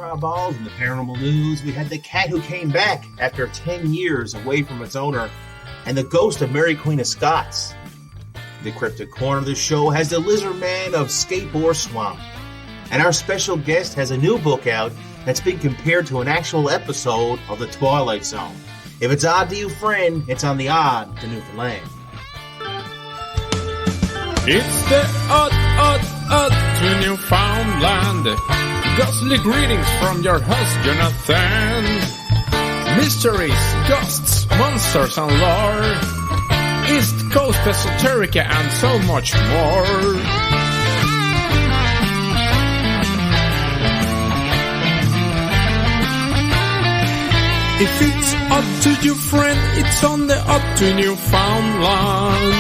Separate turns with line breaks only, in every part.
Balls in the paranormal news, we had the cat who came back after 10 years away from its owner, and the ghost of Mary Queen of Scots. The Cryptid Corner of the show has the lizard man of Skateboard Swamp. And our special guest has a new book out that's been compared to an actual episode of The Twilight Zone. If it's odd to you, friend, it's on the odd to Newfoundland.
It's the odd to Newfoundland. Ghostly greetings from your host, Jonathan. Mysteries, ghosts, monsters and lore. East Coast esoterica and so much more. If it's odd to you, friend, it's on the odd to Newfoundland.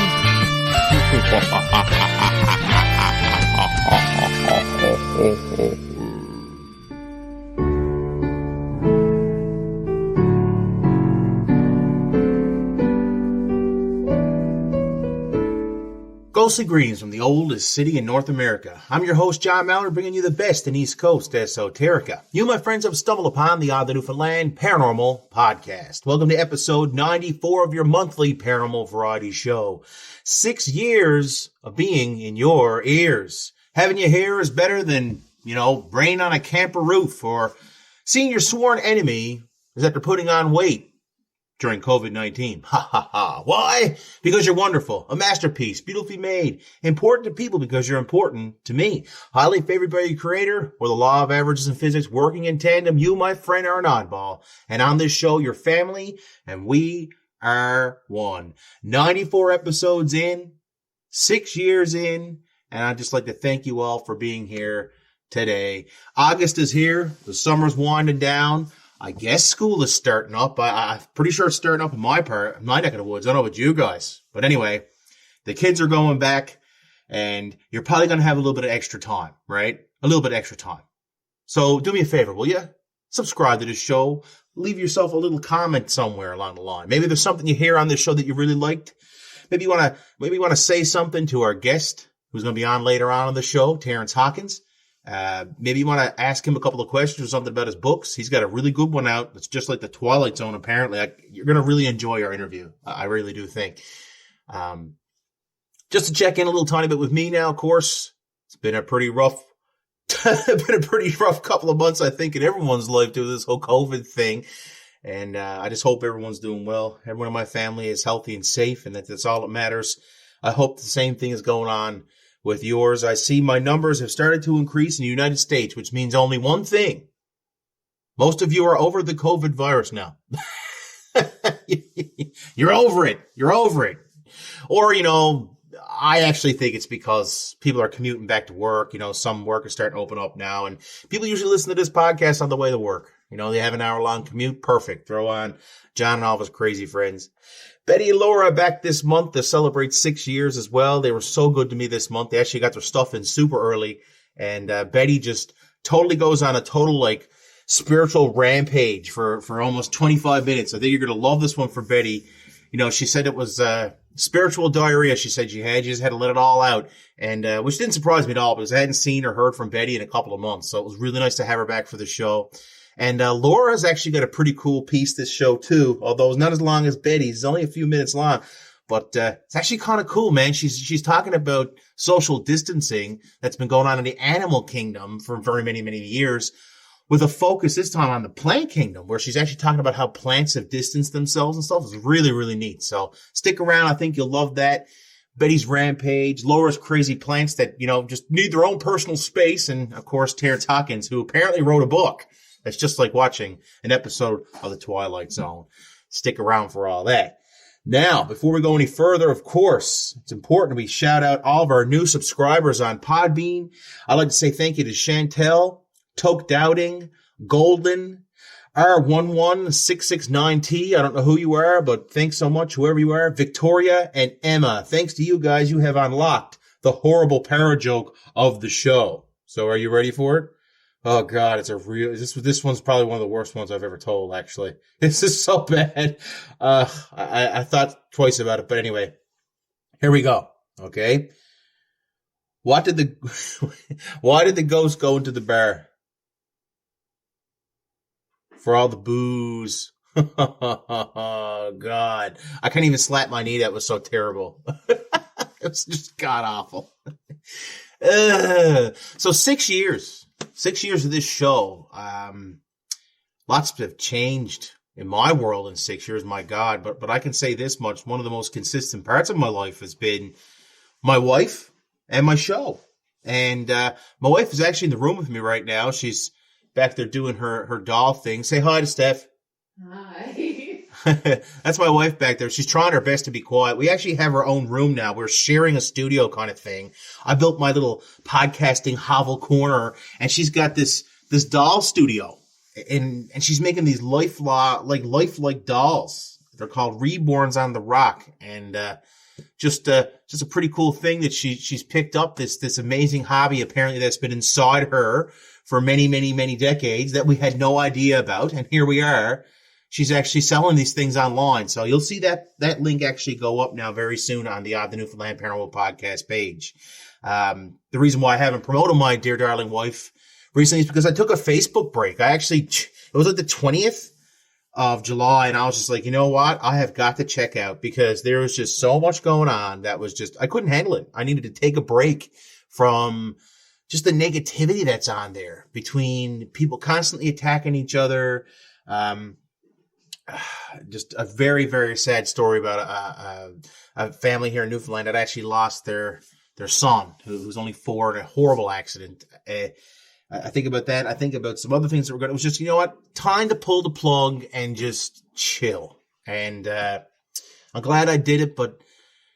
Ghostly greetings from the oldest city in North America. I'm your host, John Mallard, bringing you the best in East Coast esoterica. You, my friends, have stumbled upon the Odd to Newfoundland Paranormal Podcast. Welcome to episode 94 of your monthly paranormal variety show. 6 years of being in your ears. Having you here is better than, rain on a camper roof, or seeing your sworn enemy is after putting on weight during COVID-19. Ha ha ha. Why? Because you're wonderful. A masterpiece. Beautifully made. Important to people because you're important to me. Highly favored by your creator, or the law of averages in physics working in tandem. You, my friend, are an oddball. And on this show, your family, and we are one. 94 episodes in, 6 years in, and I'd just like to thank you all for being here today. August is here. The summer's winding down. I guess school is starting up. I'm pretty sure it's starting up in my neck of the woods. I don't know about you guys. But anyway, the kids are going back, and you're probably going to have a little bit of extra time, right? A little bit of extra time. So do me a favor, will you? Subscribe to this show. Leave yourself a little comment somewhere along the line. Maybe there's something you hear on this show that you really liked. Maybe you want to say something to our guest who's going to be on later on in the show, Terrence Hawkins. Maybe you want to ask him a couple of questions or something about his books. He's got a really good one out. It's just like The Twilight Zone, apparently. You're going to really enjoy our interview. I really do think. Just to check in a little tiny bit with me now, of course. It's been a pretty rough couple of months, I think, in everyone's life due to this whole COVID thing. And I just hope everyone's doing well. Everyone in my family is healthy and safe, and that's all that matters. I hope the same thing is going on with yours. I see my numbers have started to increase in the United States, which means only one thing. Most of you are over the COVID virus now. You're over it. You're over it. Or, I actually think it's because people are commuting back to work. Some work is starting to open up now, and people usually listen to this podcast on the way to work. They have an hour-long commute. Perfect. Throw on John and all of his crazy friends. Betty and Laura back this month to celebrate 6 years as well. They were so good to me this month. They actually got their stuff in super early, and Betty just totally goes on a total, spiritual rampage for almost 25 minutes. I think you're going to love this one for Betty. She said it was spiritual diarrhea. She said she just had to let it all out, and which didn't surprise me at all because I hadn't seen or heard from Betty in a couple of months. So it was really nice to have her back for the show. And Laura's actually got a pretty cool piece this show too, although it's not as long as Betty's. It's only a few minutes long, but it's actually kind of cool, man. She's talking about social distancing that's been going on in the animal kingdom for very many, many years, with a focus this time on the plant kingdom, where she's actually talking about how plants have distanced themselves and stuff. It's really, really neat. So stick around. I think you'll love that. Betty's rampage, Laura's crazy plants that, just need their own personal space. And of course, Terrence Hawkins, who apparently wrote a book. It's just like watching an episode of The Twilight Zone. Stick around for all that. Now, before we go any further, of course, it's important we shout out all of our new subscribers on Podbean. I'd like to say thank you to Chantel, Toke Dowding, Golden, R11669T. I don't know who you are, but thanks so much, whoever you are. Victoria and Emma. Thanks to you guys, you have unlocked the horrible para-joke of the show. So are you ready for it? Oh God, this one's probably one of the worst ones I've ever told, actually. This is so bad. I thought twice about it, but anyway, here we go. Okay. Why did the ghost go into the bar? for all the booze. Oh, God. I can't even slap my knee. That was so terrible. It was just god-awful. So 6 years. 6 years of this show. Lots have changed in my world in 6 years, my God. But I can say this much. One of the most consistent parts of my life has been my wife and my show. And my wife is actually in the room with me right now. She's back there doing her doll thing. Say hi to Steph.
Hi.
That's my wife back there. She's trying her best to be quiet. We actually have our own room now. We're sharing a studio kind of thing. I built my little podcasting hovel corner, and she's got this doll studio, and she's making these lifelike dolls. They're called Reborns on the Rock, and just a pretty cool thing that she's picked up this amazing hobby apparently that's been inside her for many, many, many decades that we had no idea about, and here we are. She's actually selling these things online. So you'll see that link actually go up now very soon on the Newfoundland Paranormal podcast page. The reason why I haven't promoted my dear darling wife recently is because I took a Facebook break. It was like the 20th of July, and I was just like, you know what? I have got to check out because there was just so much going on that was just, I couldn't handle it. I needed to take a break from just the negativity that's on there between people constantly attacking each other. Just a very, very sad story about a family here in Newfoundland that actually lost their son, who's only 4 in a horrible accident. I think about that. I think about some other things that were going. It was just, you know what, time to pull the plug and just chill. And I'm glad I did it. But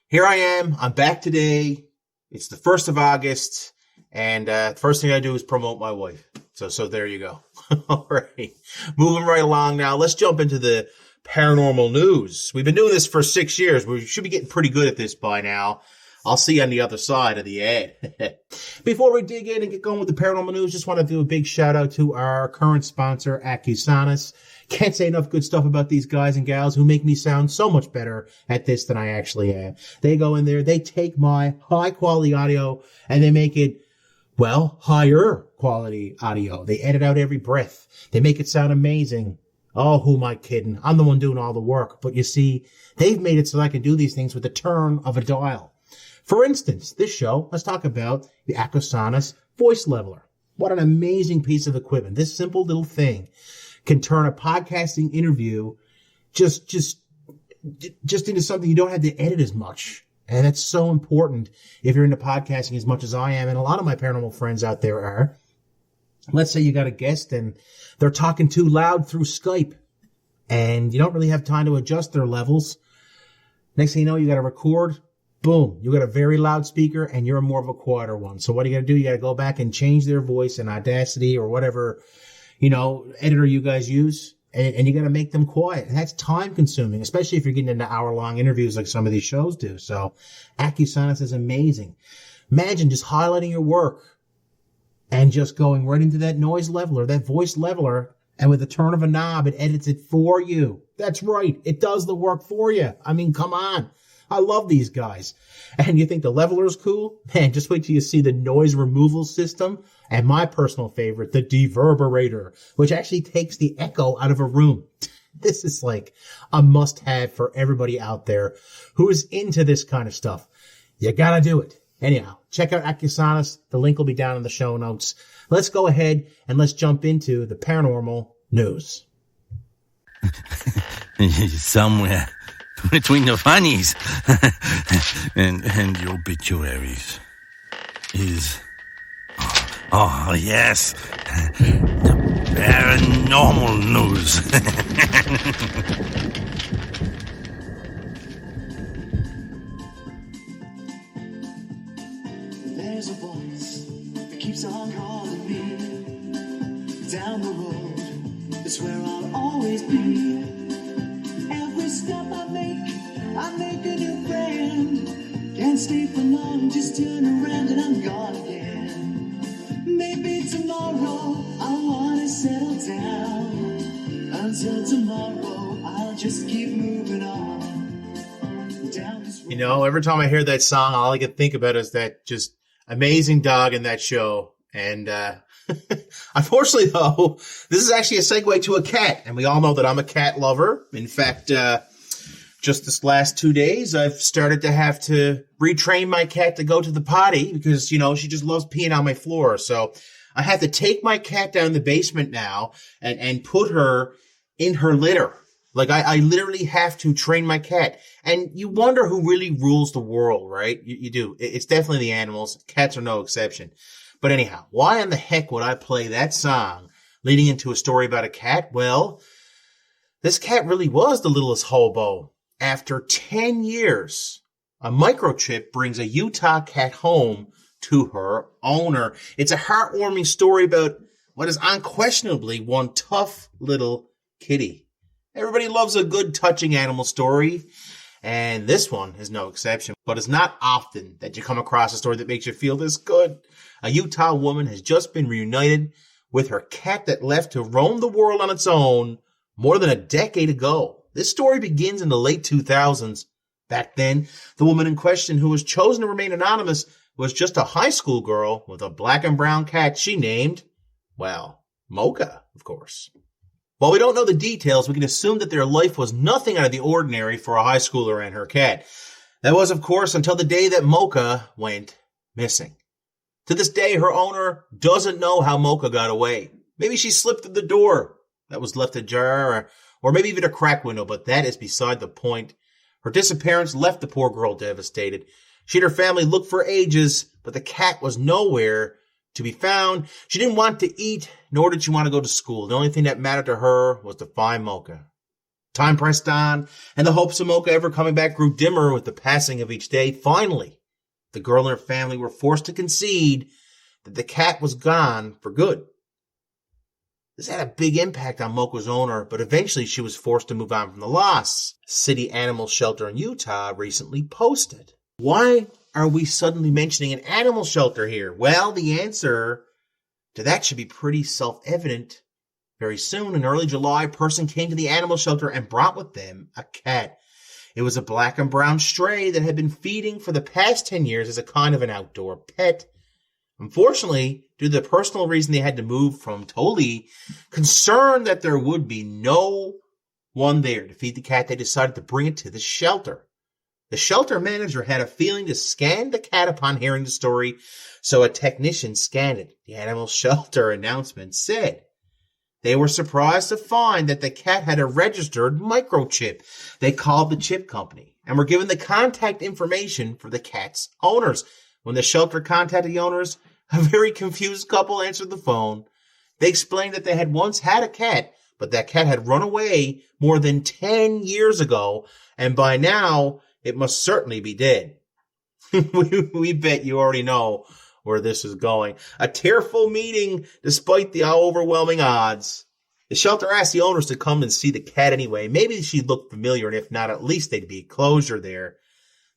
here I am. I'm back today. It's the 1st of August, and the first thing I do is promote my wife. So there you go. All right. Moving right along now. Let's jump into the paranormal news. We've been doing this for 6 years. We should be getting pretty good at this by now. I'll see you on the other side of the ad. Before we dig in and get going with the paranormal news, just want to do a big shout out to our current sponsor, Acusanis. Can't say enough good stuff about these guys and gals who make me sound so much better at this than I actually am. They go in there, they take my high quality audio and they make it, well, higher quality audio. They edit out every breath. They make it sound amazing. Oh, who am I kidding? I'm the one doing all the work. But you see, they've made it so I can do these things with the turn of a dial. For instance, this show, let's talk about the Acusanis voice leveler. What an amazing piece of equipment. This simple little thing can turn a podcasting interview just into something you don't have to edit as much. And that's so important if you're into podcasting as much as I am. And a lot of my paranormal friends out there are. Let's say you got a guest and they're talking too loud through Skype and you don't really have time to adjust their levels. Next thing you know, you got to record. Boom. You got a very loud speaker and you're more of a quieter one. So what you got to do? You got to go back and change their voice in Audacity or whatever, editor you guys use. And you got to make them quiet. And that's time consuming, especially if you're getting into hour-long interviews like some of these shows do. So Acusanis is amazing. Imagine just highlighting your work and just going right into that noise leveler, that voice leveler, and with the turn of a knob, it edits it for you. That's right. It does the work for you. I mean, come on. I love these guys. And you think the leveler is cool? Man, just wait till you see the noise removal system. And my personal favorite, the deverberator, which actually takes the echo out of a room. This is like a must-have for everybody out there who is into this kind of stuff. You gotta do it. Anyhow, check out Acusanis. The link will be down in the show notes. Let's go ahead and let's jump into the paranormal news.
Somewhere between the funnies and the obituaries is, oh yes, the paranormal news.
There's a voice that keeps on calling me. Down the road, it's where I'll always be. Every step I make a new friend. Can't stay for long, just turn around and I'm gone again. Maybe tomorrow I wanna settle down. Until tomorrow, I'll just keep moving on. Down this road.
Every time I hear that song, all I can think about is that just amazing dog in that show. And unfortunately, though, this is actually a segue to a cat. And we all know that I'm a cat lover. In fact, just this last 2 days, I've started to have to retrain my cat to go to the potty because, you know, she just loves peeing on my floor. So I have to take my cat down the basement now and put her in her litter. Like, I literally have to train my cat. And you wonder who really rules the world, right? You do. It's definitely the animals. Cats are no exception. But anyhow, why in the heck would I play that song leading into a story about a cat? Well, this cat really was the littlest hobo. After 10 years, a microchip brings a Utah cat home to her owner. It's a heartwarming story about what is unquestionably one tough little kitty. Everybody loves a good, touching animal story, and this one is no exception. But it's not often that you come across a story that makes you feel this good. A Utah woman has just been reunited with her cat that left to roam the world on its own more than a decade ago. This story begins in the late 2000s. Back then, the woman in question, who was chosen to remain anonymous, was just a high school girl with a black and brown cat she named, well, Mocha, of course. While we don't know the details, we can assume that their life was nothing out of the ordinary for a high schooler and her cat. That was, of course, until the day that Mocha went missing. To this day, her owner doesn't know how Mocha got away. Maybe she slipped through the door that was left ajar, or maybe even a crack window, but that is beside the point. Her disappearance left the poor girl devastated. She and her family looked for ages, but the cat was nowhere to be found. She didn't want to eat, nor did she want to go to school. The only thing that mattered to her was to find Mocha. Time pressed on, and the hopes of Mocha ever coming back grew dimmer with the passing of each day. Finally, the girl and her family were forced to concede that the cat was gone for good. This had a big impact on Mocha's owner, but eventually she was forced to move on from the loss. A city animal shelter in Utah recently posted. Why are we suddenly mentioning an animal shelter here? Well, the answer to that should be pretty self-evident. Very soon, in early July, a person came to the animal shelter and brought with them a cat. It was a black and brown stray that had been feeding for the past 10 years as a kind of an outdoor pet. Unfortunately, due to the personal reason they had to move from Toli, concerned that there would be no one there to feed the cat, they decided to bring it to the shelter. The shelter manager had a feeling to scan the cat upon hearing the story, so a technician scanned it. The animal shelter announcement said they were surprised to find that the cat had a registered microchip. They called the chip company and were given the contact information for the cat's owners. When the shelter contacted the owners, a very confused couple answered the phone. They explained that they had once had a cat, but that cat had run away more than 10 years ago, and by now, it must certainly be dead. We bet you already know where this is going. A tearful meeting despite the overwhelming odds. The shelter asked the owners to come and see the cat anyway. Maybe she looked familiar, and if not, at least there'd be closure there.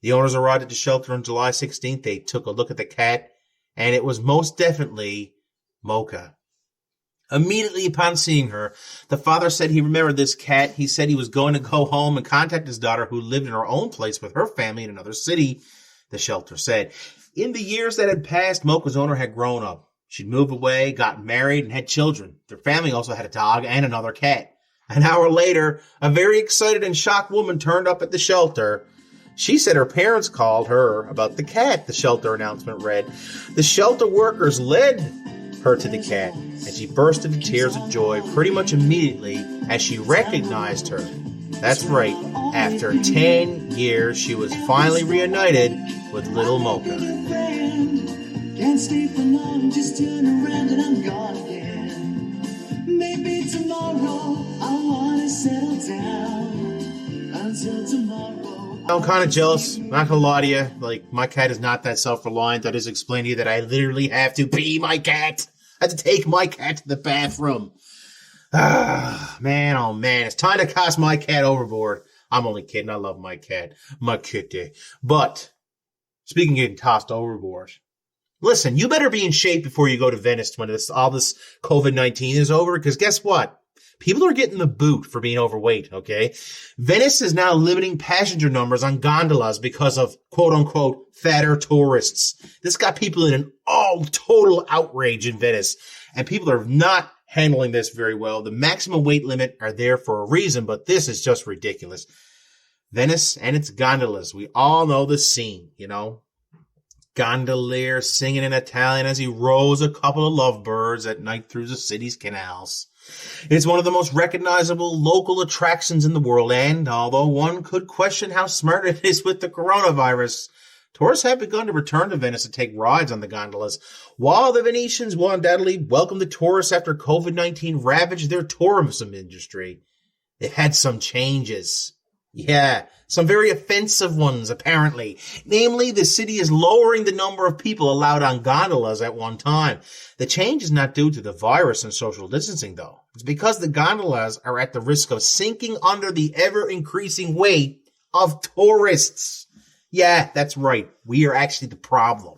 The owners arrived at the shelter on July 16th. They took a look at the cat, and it was most definitely Mocha. Immediately upon seeing her, the father said he remembered this cat. He said he was going to go home and contact his daughter, who lived in her own place with her family in another city, the shelter said. In the years that had passed, Mocha's owner had grown up. She'd moved away, got married, and had children. Their family also had a dog and another cat. An hour later, a very excited and shocked woman turned up at the shelter. She said her parents called her about the cat, the shelter announcement read. The shelter workers led her to the cat, and she burst into tears of joy pretty much immediately as she recognized her. That's right, after 10 years, she was finally reunited with little Mocha.
Can't stay for long, just turn around and I'm gone again. Maybe tomorrow I wanna settle down. Until tomorrow.
I'm kind of jealous, not gonna lie to you. Like, my cat is not that self-reliant. I just explained to you that I literally have to pee my cat. I have to take my cat to the bathroom. Ah, man, oh man, it's time to cast my cat overboard. I'm only kidding. I love my cat. My kitty. But, speaking of getting tossed overboard, listen, you better be in shape before you go to Venice when all this COVID-19 is over, because guess what? People are getting the boot for being overweight, okay? Venice is now limiting passenger numbers on gondolas because of quote-unquote fatter tourists. This got people in an total outrage in Venice, and people are not handling this very well. The maximum weight limit are there for a reason, but this is just ridiculous. Venice and its gondolas. We all know the scene, you know? Gondolier singing in Italian as he rows a couple of lovebirds at night through the city's canals. It's one of the most recognizable local attractions in the world, and although one could question how smart it is with the coronavirus, tourists have begun to return to Venice to take rides on the gondolas. While the Venetians will undoubtedly welcome the tourists after COVID-19 ravaged their tourism industry, it had some changes. Yeah, some very offensive ones, apparently. Namely, the city is lowering the number of people allowed on gondolas at one time. The change is not due to the virus and social distancing, though. It's because the gondolas are at the risk of sinking under the ever-increasing weight of tourists. Yeah, that's right. We are actually the problem.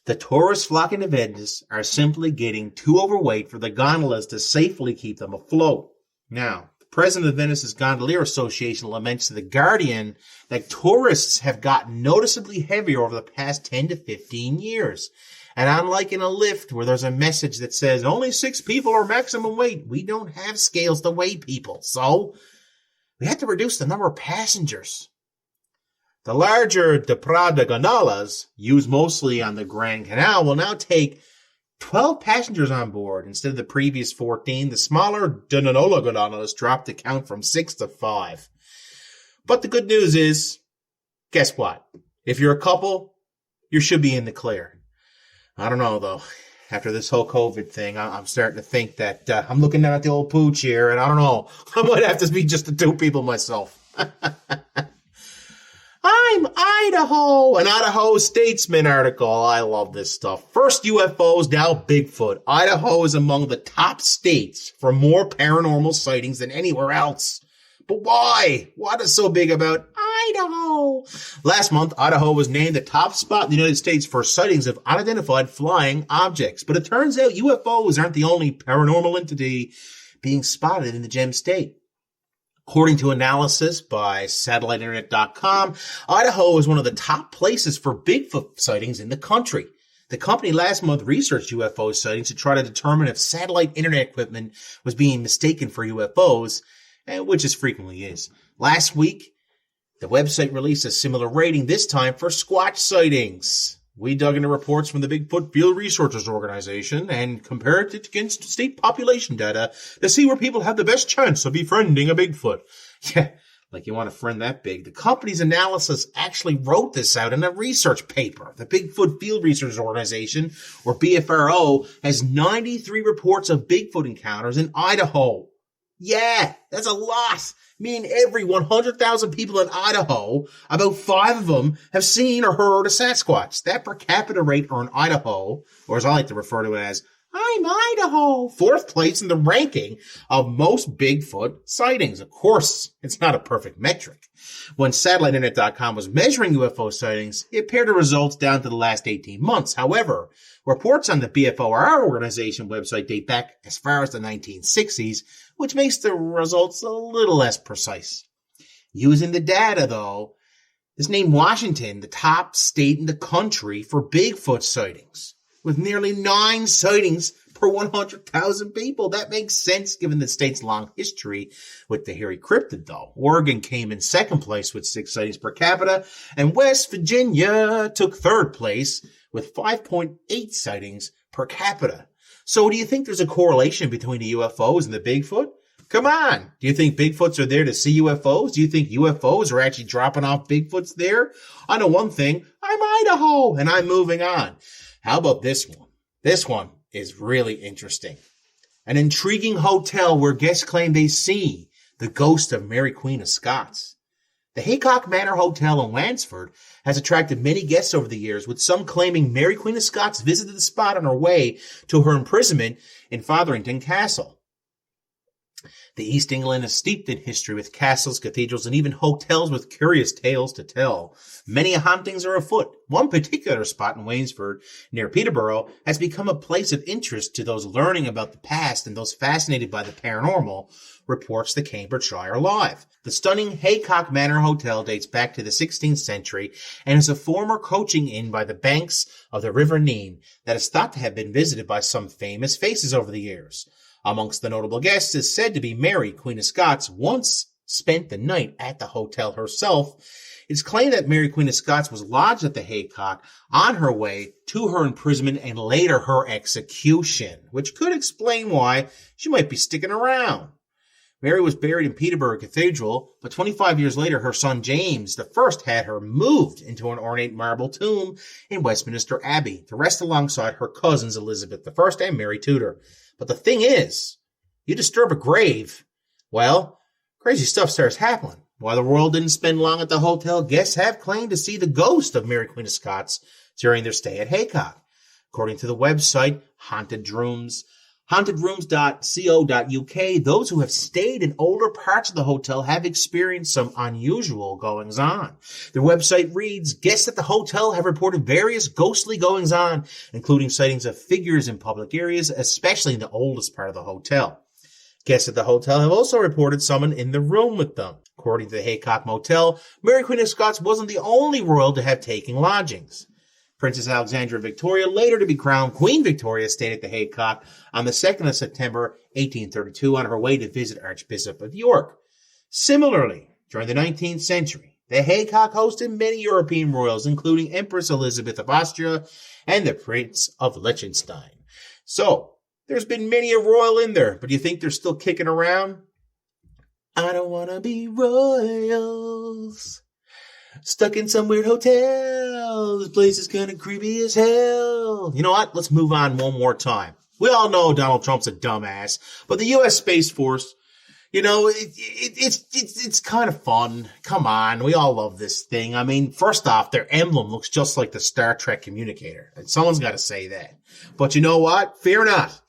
The tourists flocking to Venice are simply getting too overweight for the gondolas to safely keep them afloat. Now, President of Venice's Gondolier Association laments to The Guardian that tourists have gotten noticeably heavier over the past 10 to 15 years. And unlike in a lift where there's a message that says only 6 people are maximum weight, we don't have scales to weigh people. So we have to reduce the number of passengers. The larger De Prada gondolas, used mostly on the Grand Canal, will now take 12 passengers on board instead of the previous 14. The smaller De Nola gondolas dropped the count from 6 to 5. But the good news is, guess what? If you're a couple, you should be in the clear. I don't know, though. After this whole COVID thing, I'm starting to think that I'm looking down at the old pooch here, and I don't know. I might have to be just the 2 people myself. I'm Idaho, an Idaho Statesman article. I love this stuff. First UFOs, now Bigfoot. Idaho is among the top states for more paranormal sightings than anywhere else. But why? What is so big about Idaho? Last month, Idaho was named the top spot in the United States for sightings of unidentified flying objects. But it turns out UFOs aren't the only paranormal entity being spotted in the gem state. According to analysis by satelliteinternet.com, Idaho is one of the top places for Bigfoot sightings in the country. The company last month researched UFO sightings to try to determine if satellite internet equipment was being mistaken for UFOs, which it frequently is. Last week, the website released a similar rating, this time for Squatch sightings. We dug into reports from the Bigfoot Field Researchers Organization and compared it against state population data to see where people have the best chance of befriending a Bigfoot. Yeah, like you want to friend that big. The company's analysis actually wrote this out in a research paper. The Bigfoot Field Researchers Organization, or BFRO, has 93 reports of Bigfoot encounters in Idaho. Yeah, that's a lot. Meaning every 100,000 people in Idaho, about 5 of them have seen or heard a Sasquatch. That per capita rate in Idaho, or as I like to refer to it as, I'm Idaho, 4th place in the ranking of most Bigfoot sightings. Of course, it's not a perfect metric. When SatelliteInternet.com was measuring UFO sightings, it pared the results down to the last 18 months. However, reports on the BFOR organization website date back as far as the 1960s, which makes the results a little less precise. Using the data, though, this named Washington the top state in the country for Bigfoot sightings, with nearly 9 sightings per 100,000 people. That makes sense given the state's long history with the hairy cryptid, though. Oregon came in 2nd place with 6 sightings per capita, and West Virginia took 3rd place with 5.8 sightings per capita. So do you think there's a correlation between the UFOs and the Bigfoot? Come on. Do you think Bigfoots are there to see UFOs? Do you think UFOs are actually dropping off Bigfoots there? I know one thing. I'm Idaho, and I'm moving on. How about this one? This one is really interesting. An intriguing hotel where guests claim they see the ghost of Mary Queen of Scots. The Haycock Manor Hotel in Lansford has attracted many guests over the years, with some claiming Mary Queen of Scots visited the spot on her way to her imprisonment in Fotherington Castle. The East England is steeped in history with castles, cathedrals, and even hotels with curious tales to tell. Many hauntings are afoot. One particular spot in Waynesford, near Peterborough, has become a place of interest to those learning about the past and those fascinated by the paranormal, reports the Cambridgeshire Live. The stunning Haycock Manor Hotel dates back to the 16th century and is a former coaching inn by the banks of the River Nene that is thought to have been visited by some famous faces over the years. Amongst the notable guests is said to be Mary, Queen of Scots, once spent the night at the hotel herself. It's claimed that Mary, Queen of Scots was lodged at the Haycock on her way to her imprisonment and later her execution, which could explain why she might be sticking around. Mary was buried in Peterborough Cathedral, but 25 years later, her son James I had her moved into an ornate marble tomb in Westminster Abbey to rest alongside her cousins Elizabeth I and Mary Tudor. But the thing is, you disturb a grave, well, crazy stuff starts happening. While the royal didn't spend long at the hotel, guests have claimed to see the ghost of Mary Queen of Scots during their stay at Haycock. According to the website Haunted Rooms, hauntedrooms.co.uk, those who have stayed in older parts of the hotel have experienced some unusual goings-on. Their website reads, guests at the hotel have reported various ghostly goings-on, including sightings of figures in public areas, especially in the oldest part of the hotel. Guests at the hotel have also reported someone in the room with them. According to the Haycock Motel, Mary Queen of Scots wasn't the only royal to have taken lodgings. Princess Alexandra Victoria, later to be crowned Queen Victoria, stayed at the Haycock on the 2nd of September 1832 on her way to visit Archbishop of York. Similarly, during the 19th century, the Haycock hosted many European royals, including Empress Elizabeth of Austria and the Prince of Liechtenstein. So, there's been many a royal in there, but do you think they're still kicking around? I don't want to be royals. Stuck in some weird hotel. This place is kind of creepy as hell. You know what? Let's move on one more time. We all know Donald Trump's a dumbass, but the U.S. Space Force, you know, it's kind of fun. Come on. We all love this thing. I mean, first off, their emblem looks just like the Star Trek communicator. And someone's got to say that. But you know what? Fear not.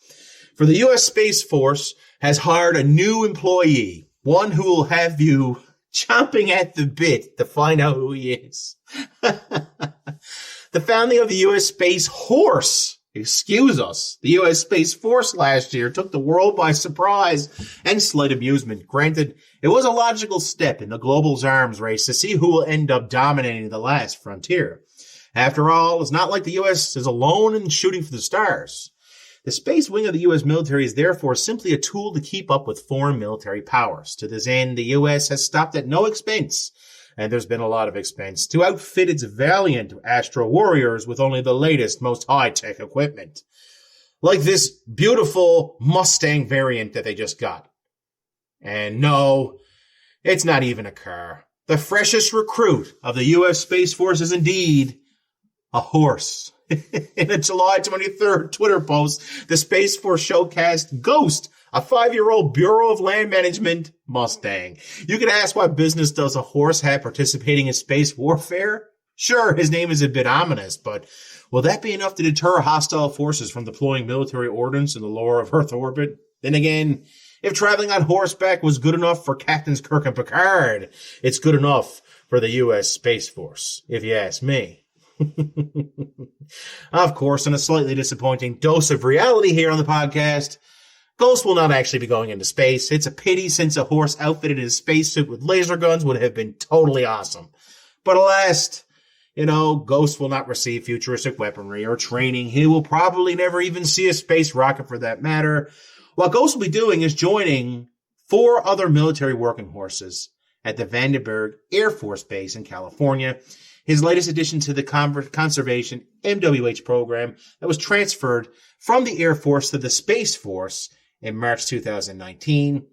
For the U.S. Space Force has hired a new employee, one who will have you chomping at the bit to find out who he is. The founding of the U.S. Space Horse, the U.S. Space Force last year took the world by surprise and slight amusement. Granted, it was a logical step in the global's arms race to see who will end up dominating the last frontier. After all, it's not like the U.S. is alone in shooting for the stars. The space wing of the U.S. military is therefore simply a tool to keep up with foreign military powers. To this end, the U.S. has stopped at no expense, and there's been a lot of expense, to outfit its valiant astro warriors with only the latest, most high-tech equipment. Like this beautiful Mustang variant that they just got. And no, it's not even a car. The freshest recruit of the U.S. Space Force is indeed a horse. In a July 23rd Twitter post, the Space Force showcased Ghost, a 5-year-old Bureau of Land Management Mustang. You could ask what business does a horse have participating in space warfare? Sure, his name is a bit ominous, but will that be enough to deter hostile forces from deploying military ordnance in the lower of Earth orbit? Then again, if traveling on horseback was good enough for Captains Kirk and Picard, it's good enough for the U.S. Space Force, if you ask me. Of course, in a slightly disappointing dose of reality here on the podcast, Ghost will not actually be going into space. It's a pity, since a horse outfitted in a spacesuit with laser guns would have been totally awesome. But alas, Ghost will not receive futuristic weaponry or training. He will probably never even see a space rocket for that matter. What Ghost will be doing is joining 4 other military working horses at the Vandenberg Air Force Base in California, his latest addition to the conservation MWH program that was transferred from the Air Force to the Space Force in March 2019,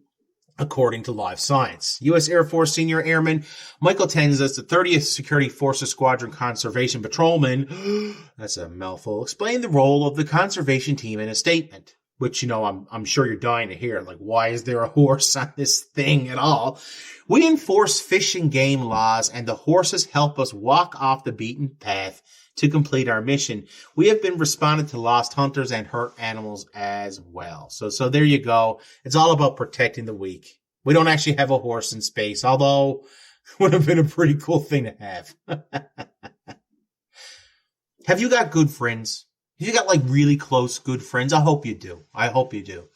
according to Live Science. U.S. Air Force Senior Airman Michael Tenzas, the 30th Security Forces Squadron Conservation Patrolman, that's a mouthful, explained the role of the conservation team in a statement. Which, I'm sure you're dying to hear. Like, why is there a horse on this thing at all? We enforce fish and game laws, and the horses help us walk off the beaten path to complete our mission. We have been responding to lost hunters and hurt animals as well. So there you go. It's all about protecting the weak. We don't actually have a horse in space, although it would have been a pretty cool thing to have. Have you got good friends? Have you got like really close, good friends? I hope you do.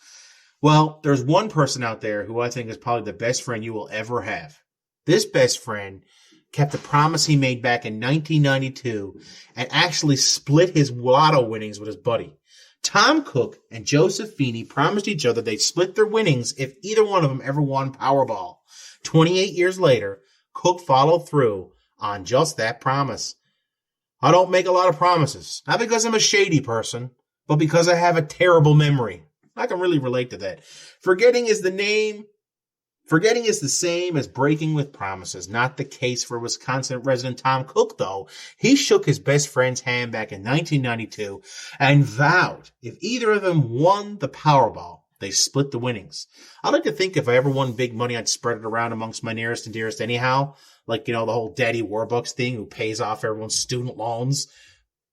Well, there's one person out there who I think is probably the best friend you will ever have. This best friend kept a promise he made back in 1992 and actually split his lotto winnings with his buddy. Tom Cook and Joseph Feeney promised each other they'd split their winnings if either one of them ever won Powerball. 28 years later, Cook followed through on just that promise. I don't make a lot of promises, not because I'm a shady person, but because I have a terrible memory. I can really relate to that. Forgetting is the same as breaking with promises. Not the case for Wisconsin resident Tom Cook, though. He shook his best friend's hand back in 1992 and vowed if either of them won the Powerball, they split the winnings. I like to think if I ever won big money, I'd spread it around amongst my nearest and dearest anyhow. Like, the whole Daddy Warbucks thing who pays off everyone's student loans.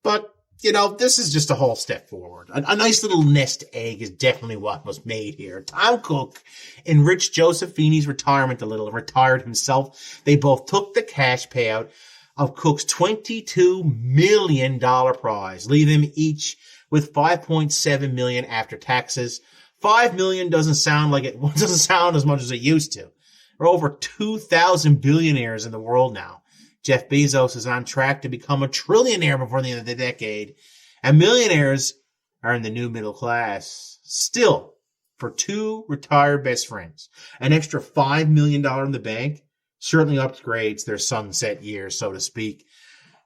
But, this is just a whole step forward. A nice little nest egg is definitely what was made here. Tom Cook enriched Joseph Feeney's retirement a little, retired himself. They both took the cash payout of Cook's $22 million prize, leaving them each with $5.7 million after taxes. $5 million doesn't sound as much as it used to. There are over 2,000 billionaires in the world now. Jeff Bezos is on track to become a trillionaire before the end of the decade. And millionaires are in the new middle class. Still, for two retired best friends, an extra $5 million in the bank certainly upgrades their sunset years, so to speak.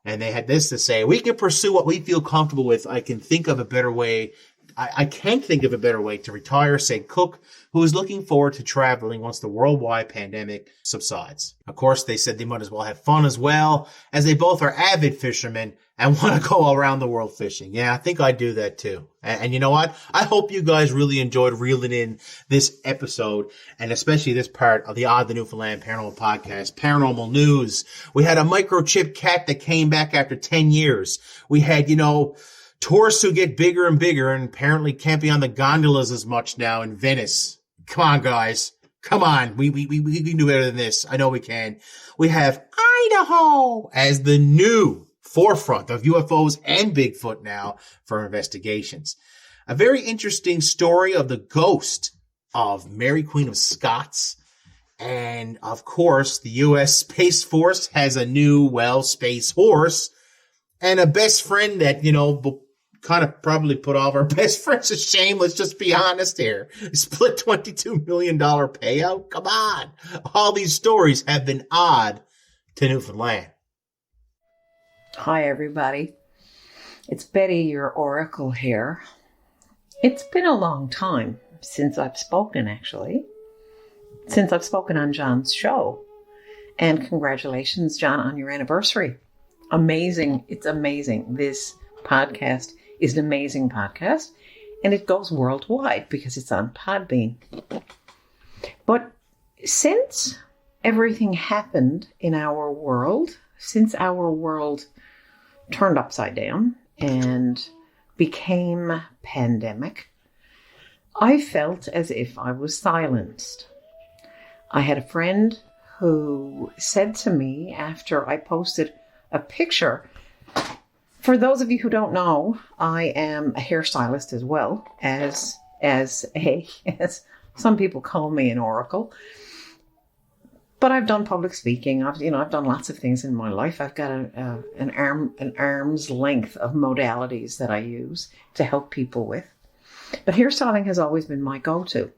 And they had this to say, we can pursue what we feel comfortable with. I can't think of a better way to retire, said Cook, who is looking forward to traveling once the worldwide pandemic subsides. Of course, they said they might as well have fun as well, as they both are avid fishermen and want to go all around the world fishing. Yeah, I think I'd do that too. And you know what? I hope you guys really enjoyed reeling in this episode, and especially this part of the Odd the Newfoundland Paranormal Podcast, Paranormal News. We had a microchip cat that came back after 10 years. We had, tourists who get bigger and bigger and apparently can't be on the gondolas as much now in Venice. Come on, guys. Come on. We can do better than this. I know we can. We have Idaho as the new forefront of UFOs and Bigfoot now for investigations. A very interesting story of the ghost of Mary Queen of Scots. And of course, the U.S. Space Force has a new, space horse and a best friend that, kind of probably put all of our best friends to shame. Let's just be honest here. Split $22 million payout. Come on. All these stories have been odd to Newfoundland.
Hi, everybody. It's Betty, your oracle here. It's been a long time since I've spoken, actually. Since I've spoken on John's show. And congratulations, John, on your anniversary. Amazing. It's amazing. This podcast is an amazing podcast, and it goes worldwide because it's on Podbean. But since everything happened in our world, since our world turned upside down and became pandemic, I felt as if I was silenced. I had a friend who said to me after I posted a picture. For those of you who don't know, I am a hairstylist as well as some people call me an oracle. But I've done public speaking. I've done lots of things in my life. I've got an arm's length of modalities that I use to help people with. But hairstyling has always been my go-to.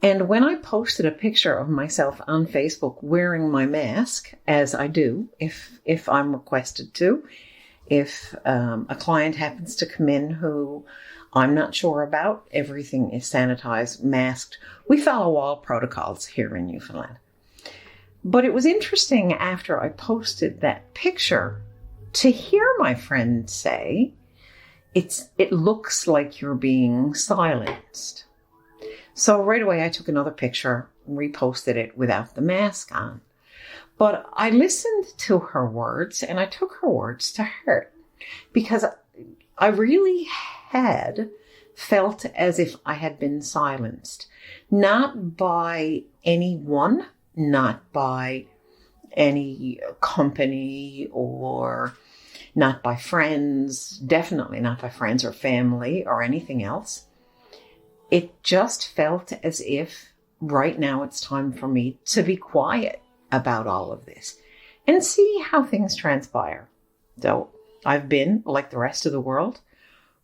And when I posted a picture of myself on Facebook wearing my mask, as I do, if I'm requested to, if a client happens to come in who I'm not sure about, everything is sanitized, masked. We follow all protocols here in Newfoundland. But it was interesting after I posted that picture to hear my friend say, it looks like you're being silenced. So right away, I took another picture and reposted it without the mask on. But I listened to her words and I took her words to heart because I really had felt as if I had been silenced, not by anyone, not by any company or not by friends, definitely not by friends or family or anything else. It just felt as if right now it's time for me to be quiet about all of this and see how things transpire. So I've been, like the rest of the world,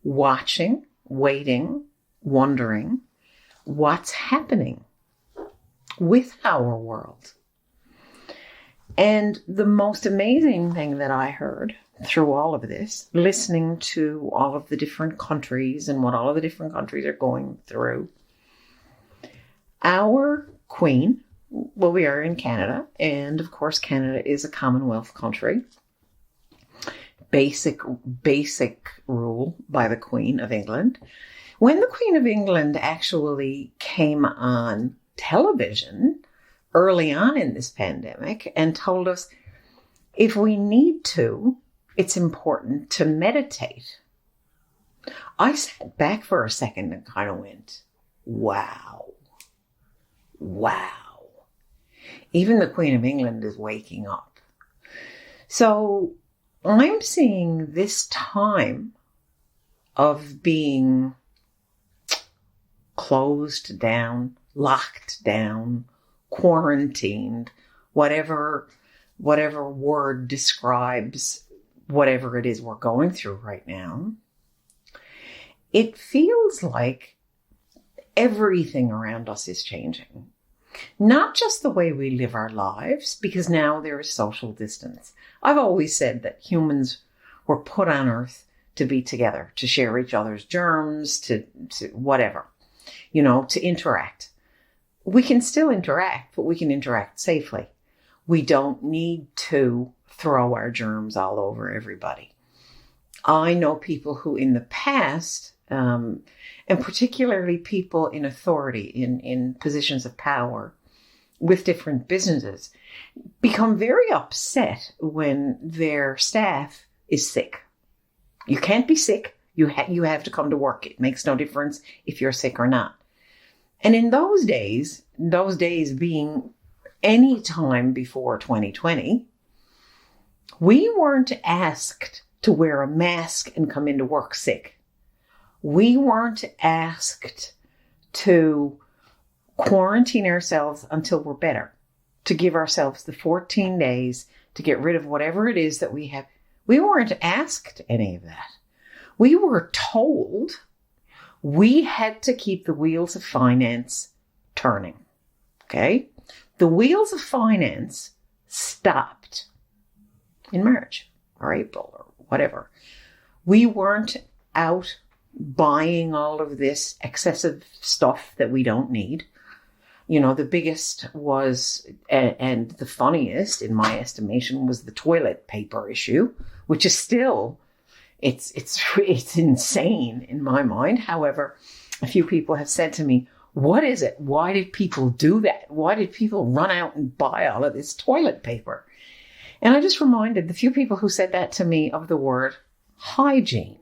watching, waiting, wondering what's happening with our world. And the most amazing thing that I heard through all of this, listening to all of the different countries and what all of the different countries are going through, our Queen, well, we are in Canada, and of course Canada is a Commonwealth country. Basic rule by the Queen of England. When the Queen of England actually came on television early on in this pandemic and told us if we need to, it's important to meditate. I sat back for a second and kind of went, wow. Even the Queen of England is waking up. So I'm seeing this time of being closed down, locked down, quarantined, whatever word describes whatever it is we're going through right now. It feels like everything around us is changing. Not just the way we live our lives, because now there is social distance. I've always said that humans were put on Earth to be together, to share each other's germs, to whatever, to interact. We can still interact, but we can interact safely. We don't need to throw our germs all over everybody. I know people who in the past, and particularly people in authority, in positions of power with different businesses, become very upset when their staff is sick. You can't be sick. You have to come to work. It makes no difference if you're sick or not. And in those days being any time before 2020, we weren't asked to wear a mask and come into work sick. We weren't asked to quarantine ourselves until we're better, to give ourselves the 14 days to get rid of whatever it is that we have. We weren't asked any of that. We were told we had to keep the wheels of finance turning. Okay? The wheels of finance stopped in March or April or whatever. We weren't out buying all of this excessive stuff that we don't need. The biggest was, and the funniest in my estimation, was the toilet paper issue, which is still, it's insane in my mind. However, a few people have said to me, what is it? Why did people do that? Why did people run out and buy all of this toilet paper? And I just reminded the few people who said that to me of the word hygiene.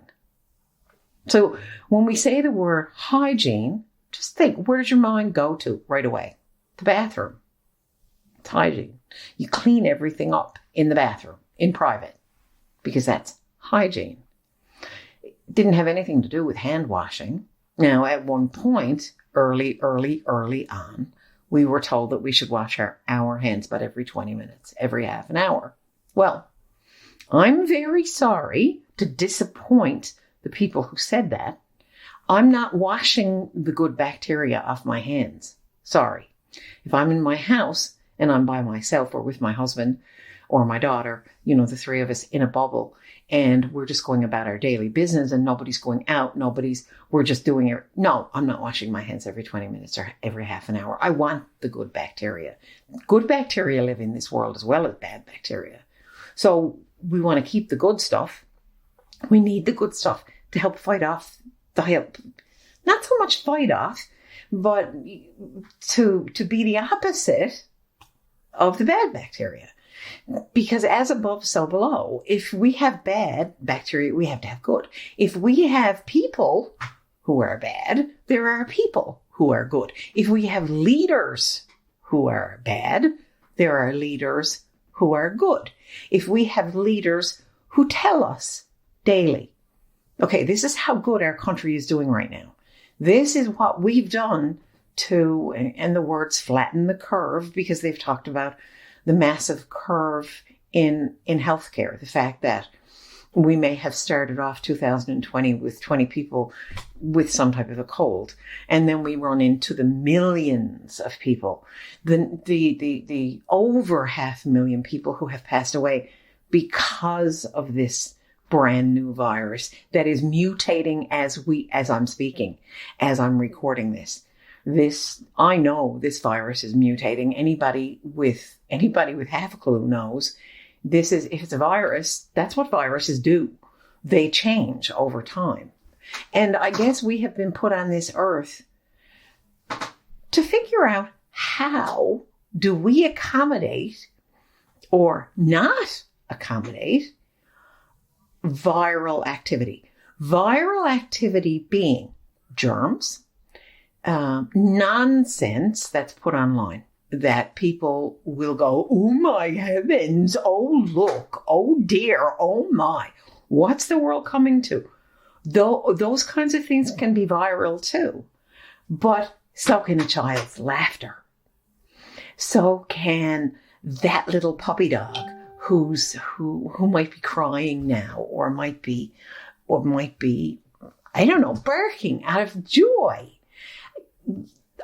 So when we say the word hygiene, just think, where does your mind go to right away? The bathroom. It's hygiene. You clean everything up in the bathroom, in private, because that's hygiene. It didn't have anything to do with hand washing. Now, at one point, early on, we were told that we should wash our hands about every 20 minutes, every half an hour. Well, I'm very sorry to disappoint the people who said that. I'm not washing the good bacteria off my hands. Sorry. If I'm in my house and I'm by myself or with my husband or my daughter, the three of us in a bubble, and we're just going about our daily business and nobody's going out, we're just doing it. No, I'm not washing my hands every 20 minutes or every half an hour. I want the good bacteria. Good bacteria live in this world as well as bad bacteria. So we want to keep the good stuff. We need the good stuff to help fight off, not so much fight off, but to be the opposite of the bad bacteria. Because as above, so below. If we have bad bacteria, we have to have good. If we have people who are bad, there are people who are good. If we have leaders who are bad, there are leaders who are good. If we have leaders who tell us daily, okay, this is how good our country is doing right now. This is what we've done to, and the words flatten the curve, because they've talked about the massive curve in healthcare. The fact that we may have started off 2020 with 20 people with some type of a cold, and then we run into the millions of people, the over 500,000 people who have passed away because of this brand new virus that is mutating as I'm speaking, as I'm recording this. I know this virus is mutating. Anybody with half a clue knows if it's a virus, that's what viruses do. They change over time. And I guess we have been put on this earth to figure out how do we accommodate or not accommodate viral activity. Viral activity being germs, nonsense that's put online that people will go, oh my heavens, oh look, oh dear, oh my, what's the world coming to? Though those kinds of things can be viral too, but so can a child's laughter. So can that little puppy dog who might be crying now, or might be, I don't know, barking out of joy.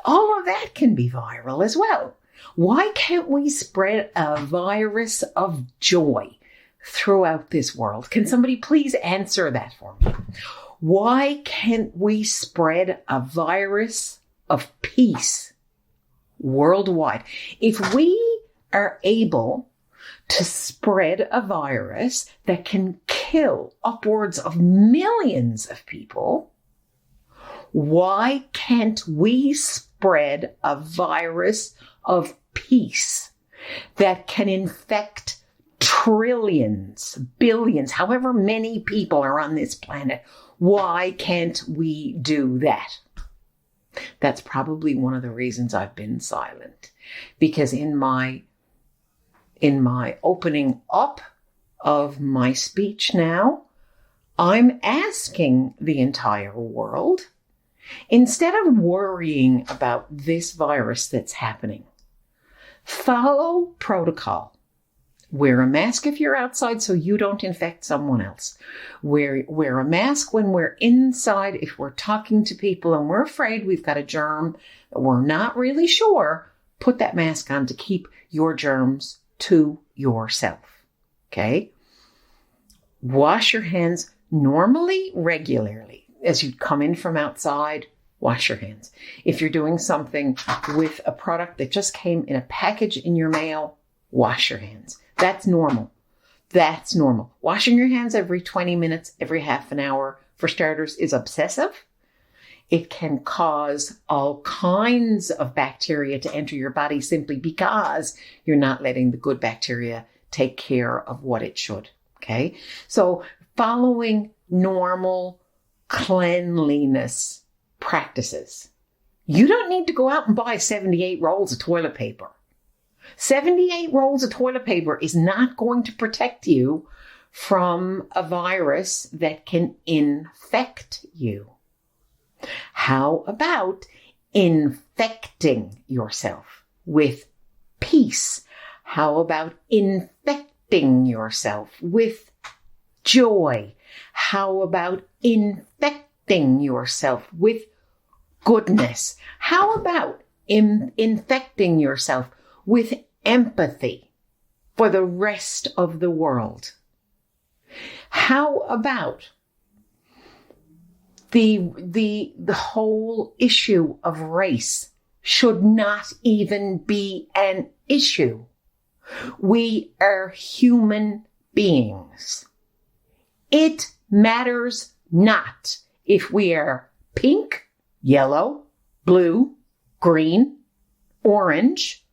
All of that can be viral as well. Why can't we spread a virus of joy throughout this world? Can somebody please answer that for me? Why can't we spread a virus of peace worldwide? If we are able to spread a virus that can kill upwards of millions of people, why can't we spread a virus of peace that can infect trillions, billions, however many people are on this planet? Why can't we do that? That's probably one of the reasons I've been silent. Because in my opening up of my speech now, I'm asking the entire world, instead of worrying about this virus that's happening, follow protocol. Wear a mask if you're outside so you don't infect someone else. Wear a mask when we're inside. If we're talking to people and we're afraid we've got a germ, we're not really sure, put that mask on to keep your germs to yourself. Okay? Wash your hands normally, regularly. As you come in from outside, wash your hands. If you're doing something with a product that just came in a package in your mail, wash your hands. That's normal. That's normal. Washing your hands every 20 minutes, every half an hour, for starters, is obsessive. It can cause all kinds of bacteria to enter your body simply because you're not letting the good bacteria take care of what it should. Okay? So following normal cleanliness practices. You don't need to go out and buy 78 rolls of toilet paper. 78 rolls of toilet paper is not going to protect you from a virus that can infect you. How about infecting yourself with peace? How about infecting yourself with joy? How about infecting yourself with goodness? How about infecting yourself with empathy for the rest of the world? How about the whole issue of race should not even be an issue? We are human beings. It matters not if we are pink, yellow, blue, green, orange,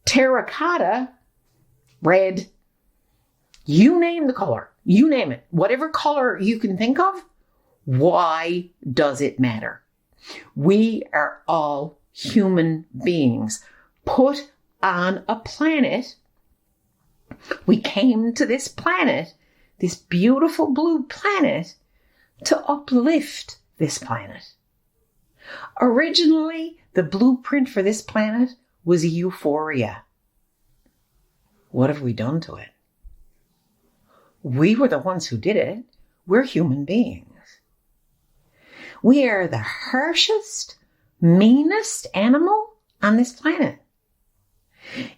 terracotta, red, you name the color, you name it, whatever color you can think of, why does it matter? We are all human beings put on a planet. We came to this planet, this beautiful blue planet, to uplift this planet. Originally, the blueprint for this planet was euphoria. What have we done to it? We were the ones who did it. We're human beings. We are the harshest, meanest animal on this planet.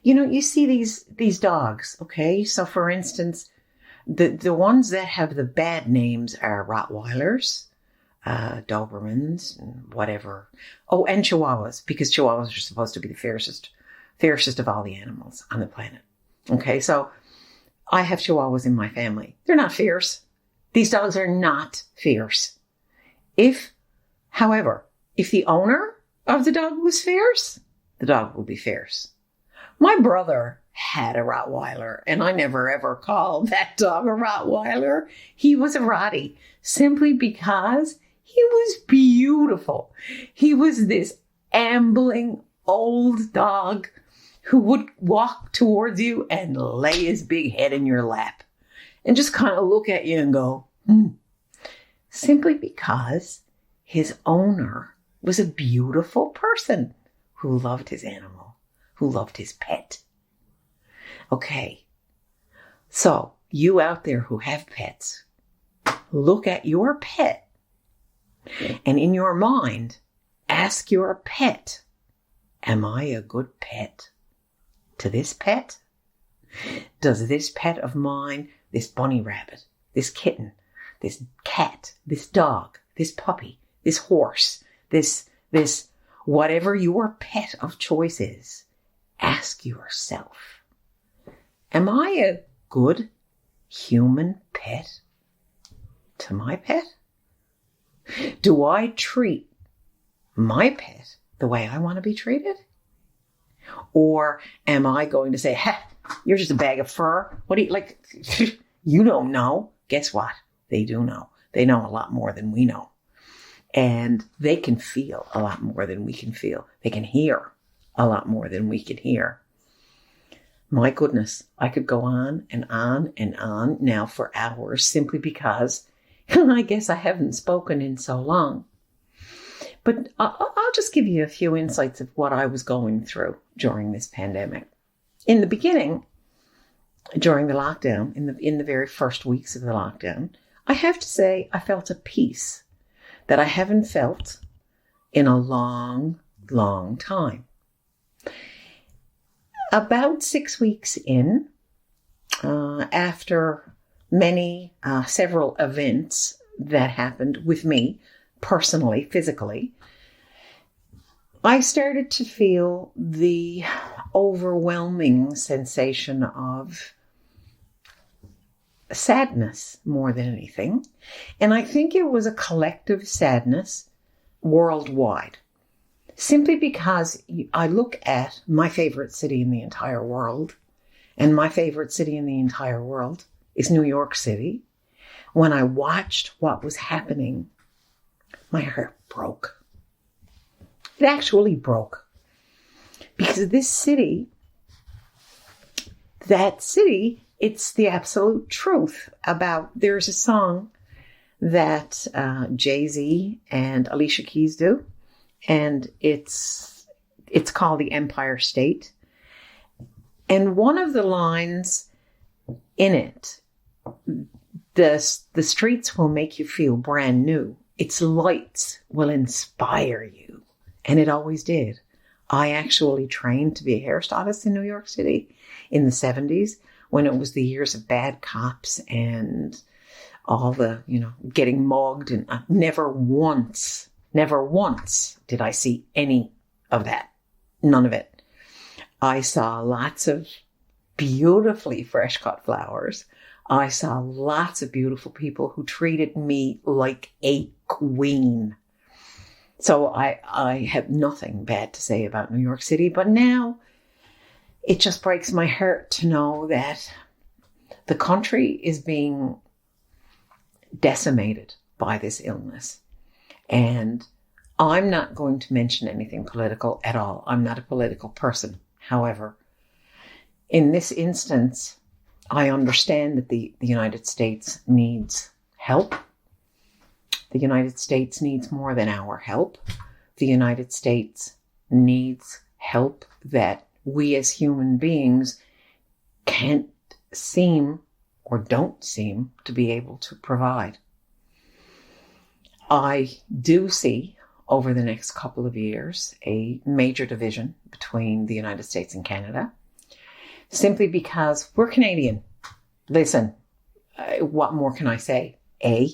You know, you see these dogs, okay? So for instance, the ones that have the bad names are Rottweilers, Dobermans, and whatever. Oh, and Chihuahuas, because Chihuahuas are supposed to be the fiercest of all the animals on the planet. Okay, so I have Chihuahuas in my family. They're not fierce. These dogs are not fierce. However, if the owner of the dog was fierce, the dog will be fierce. My brother had a Rottweiler, and I never ever called that dog a Rottweiler. He was a Rottie, simply because he was beautiful. He was this ambling old dog who would walk towards you and lay his big head in your lap and just kind of look at you and go, simply because his owner was a beautiful person who loved his animal, who loved his pet. Okay, so you out there who have pets, look at your pet and in your mind, ask your pet, am I a good pet to this pet? Does this pet of mine, this bunny rabbit, this kitten, this cat, this dog, this puppy, this horse, this whatever your pet of choice is, ask yourself, am I a good human pet to my pet? Do I treat my pet the way I want to be treated? Or am I going to say, ha, you're just a bag of fur? What do you, like, you don't know. Guess what? They do know. They know a lot more than we know. And they can feel a lot more than we can feel. They can hear a lot more than we can hear. My goodness, I could go on and on and on now for hours simply because I guess I haven't spoken in so long. But I'll just give you a few insights of what I was going through during this pandemic. In the beginning, during the lockdown, in the very first weeks of the lockdown, I have to say I felt a peace that I haven't felt in a long, long time. About 6 weeks in, after several events that happened with me, personally, physically, I started to feel the overwhelming sensation of sadness more than anything. And I think it was a collective sadness worldwide. Simply because I look at my favorite city in the entire world, and my favorite city in the entire world is New York City. When I watched what was happening, my heart broke. It actually broke. Because this city, it's the absolute truth about, there's a song that Jay-Z and Alicia Keys do, and it's called The Empire State. And one of the lines in it, the streets will make you feel brand new. Its lights will inspire you. And it always did. I actually trained to be a hairstylist in New York City in the 70s when it was the years of bad cops and all the, getting mugged. And never once did I see any of that. None of it. I saw lots of beautifully fresh cut flowers. I saw lots of beautiful people who treated me like a queen. So I have nothing bad to say about New York City. But now, it just breaks my heart to know that the country is being decimated by this illness. And I'm not going to mention anything political at all. I'm not a political person. However, in this instance, I understand that the United States needs help. The United States needs more than our help. The United States needs help that we as human beings can't seem or don't seem to be able to provide. I do see over the next couple of years a major division between the United States and Canada, simply because we're Canadian. Listen, what more can I say? I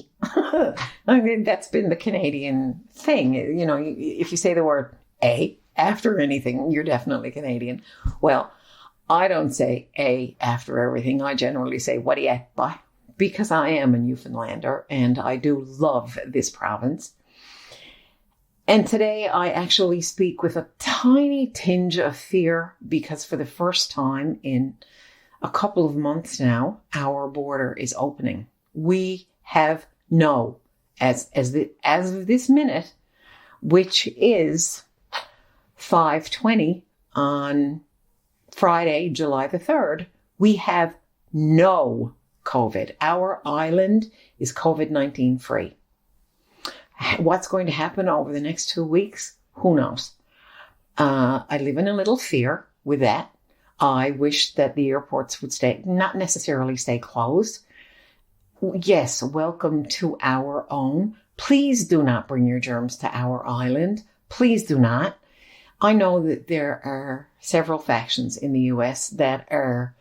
mean, that's been the Canadian thing. You know, if you say the word A after anything, you're definitely Canadian. Well, I don't say A after everything. I generally say, what do you buy? Because I am a Newfoundlander and I do love this province. And today I actually speak with a tiny tinge of fear because for the first time in a couple of months now, our border is opening. We have as of this minute, which is 5:20 on Friday, July the 3rd, we have no COVID. Our island is COVID-19 free. What's going to happen over the next 2 weeks? Who knows? I live in a little fear with that. I wish that the airports would not necessarily stay closed. Yes, welcome to our own. Please do not bring your germs to our island. Please do not. I know that there are several factions in the U.S. that are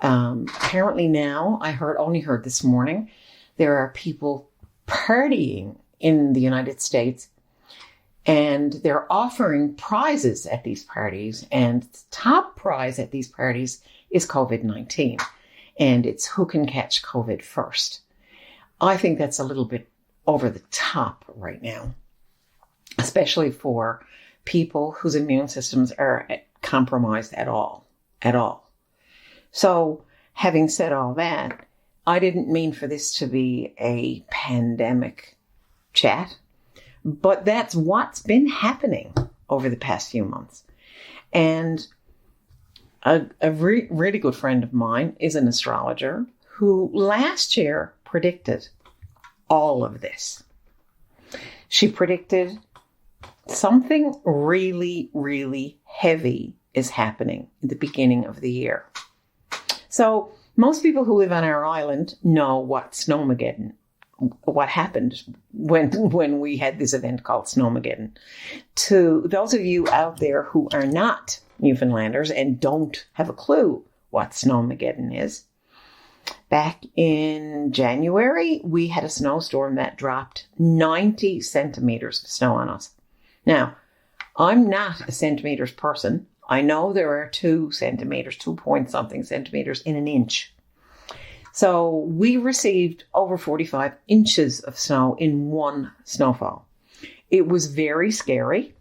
apparently now, only heard this morning, there are people partying in the United States and they're offering prizes at these parties. And the top prize at these parties is COVID-19. And it's who can catch COVID first. I think that's a little bit over the top right now, especially for people whose immune systems are compromised at all. So having said all that, I didn't mean for this to be a pandemic chat, but that's what's been happening over the past few months. And a really good friend of mine is an astrologer who last year predicted all of this. She predicted something really, really heavy is happening at the beginning of the year. So most people who live on our island know what Snowmageddon, what happened when we had this event called Snowmageddon. To those of you out there who are not Newfoundlanders and don't have a clue what Snowmageddon is, back in January, we had a snowstorm that dropped 90 centimeters of snow on us. Now, I'm not a centimeters person. I know there are 2 centimeters, 2 point something centimeters in an inch. So we received over 45 inches of snow in one snowfall. It was very scary.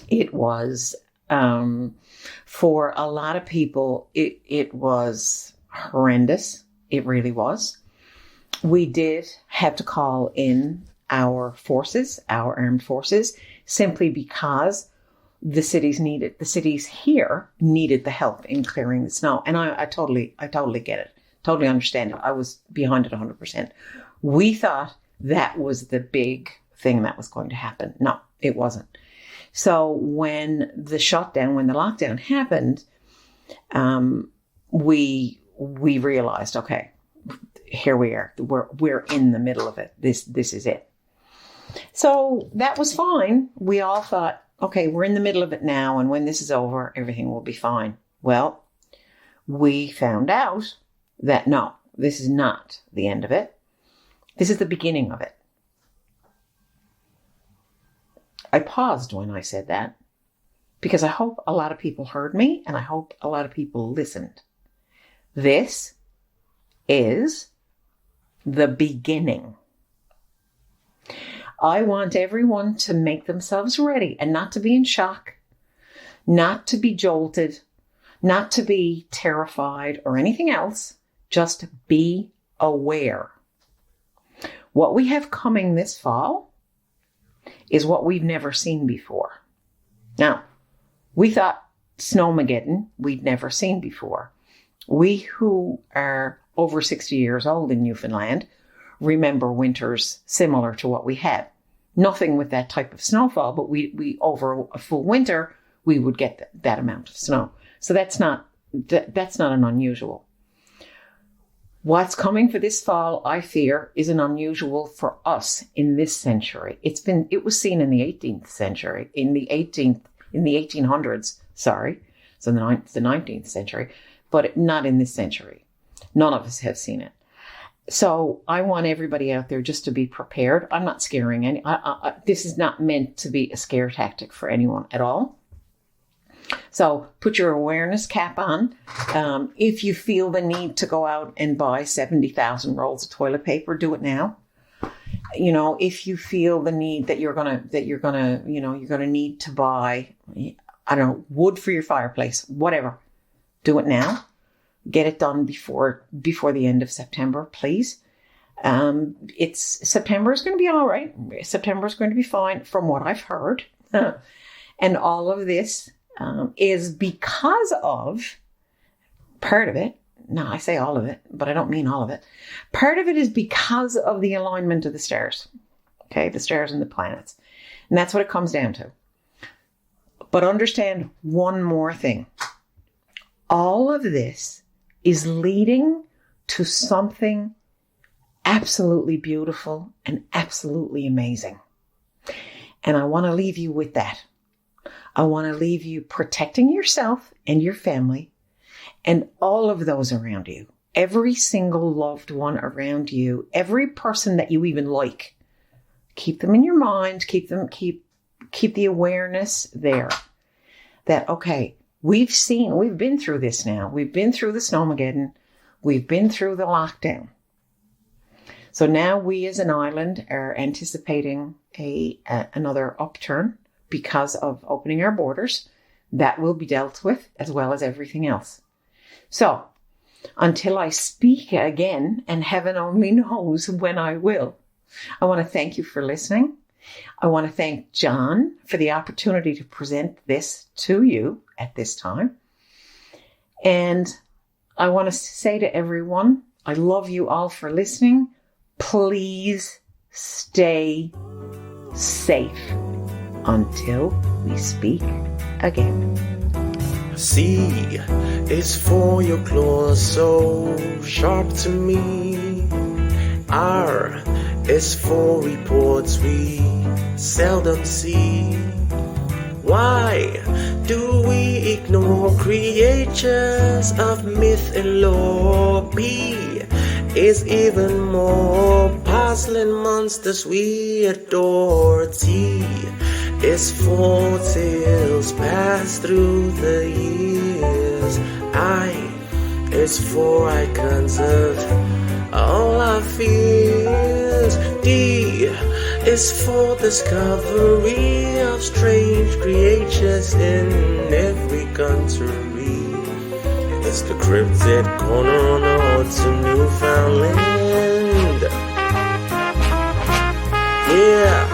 It was, for a lot of people, it was horrendous. It really was. We did have to call in our forces, our armed forces, simply because the cities here needed the help in clearing the snow. And I totally get it. Totally understand it. I was behind it 100%. We thought that was the big thing that was going to happen. No, it wasn't. So when the lockdown happened, we realized, okay, here we are. We're in the middle of it. This is it. So that was fine. We all thought, okay, we're in the middle of it now, and when this is over, everything will be fine. Well, we found out that no, this is not the end of it. This is the beginning of it. I paused when I said that because I hope a lot of people heard me and I hope a lot of people listened. This is the beginning. I want everyone to make themselves ready and not to be in shock, not to be jolted, Not to be terrified or anything else, just be aware. What we have coming this fall is what we've never seen before. Now, we thought Snowmageddon we'd never seen before. We who are over 60 years old in Newfoundland remember winters similar to what we had. Nothing with that type of snowfall, but we over a full winter, we would get that amount of snow. So that's not an unusual. What's coming for this fall, I fear, is an unusual for us in this century. It was seen in the 18th century, in the 1800s, sorry. So the 19th century, but not in this century. None of us have seen it. So I want everybody out there just to be prepared. I'm not scaring any. This is not meant to be a scare tactic for anyone at all. So put your awareness cap on. If you feel the need to go out and buy 70,000 rolls of toilet paper, do it now. You know, if you feel the need that you're gonna need to buy, I don't know, wood for your fireplace, whatever, do it now. Get it done before the end of September, please. September is going to be all right. September is going to be fine from what I've heard. And all of this is because of part of it. No, I say all of it, but I don't mean all of it. Part of it is because of the alignment of the stars. Okay, the stars and the planets. And that's what it comes down to. But understand one more thing. All of this is leading to something absolutely beautiful and absolutely amazing. And I want to leave you with that. I want to leave you protecting yourself and your family and all of those around you. Every single loved one around you, every person that you even like. Keep them in your mind, keep the awareness there. That, okay, we've been through this now. We've been through the Snowmageddon. We've been through the lockdown. So now we as an island are anticipating another upturn because of opening our borders. That will be dealt with as well as everything else. So until I speak again, and heaven only knows when I will, I want to thank you for listening. I want to thank John for the opportunity to present this to you at this time. And I want to say to everyone, I love you all for listening. Please stay safe until we speak again.
C is for your claws, so sharp to me. R is for reports we seldom see. Why do we ignore creatures of myth and lore? P is even more puzzling monsters we adore. T is for tales passed through the years. I is for icons of all our fears. D is for discovery of strange creatures in every country. It's the Cryptid Corner on the road to Newfoundland. Yeah.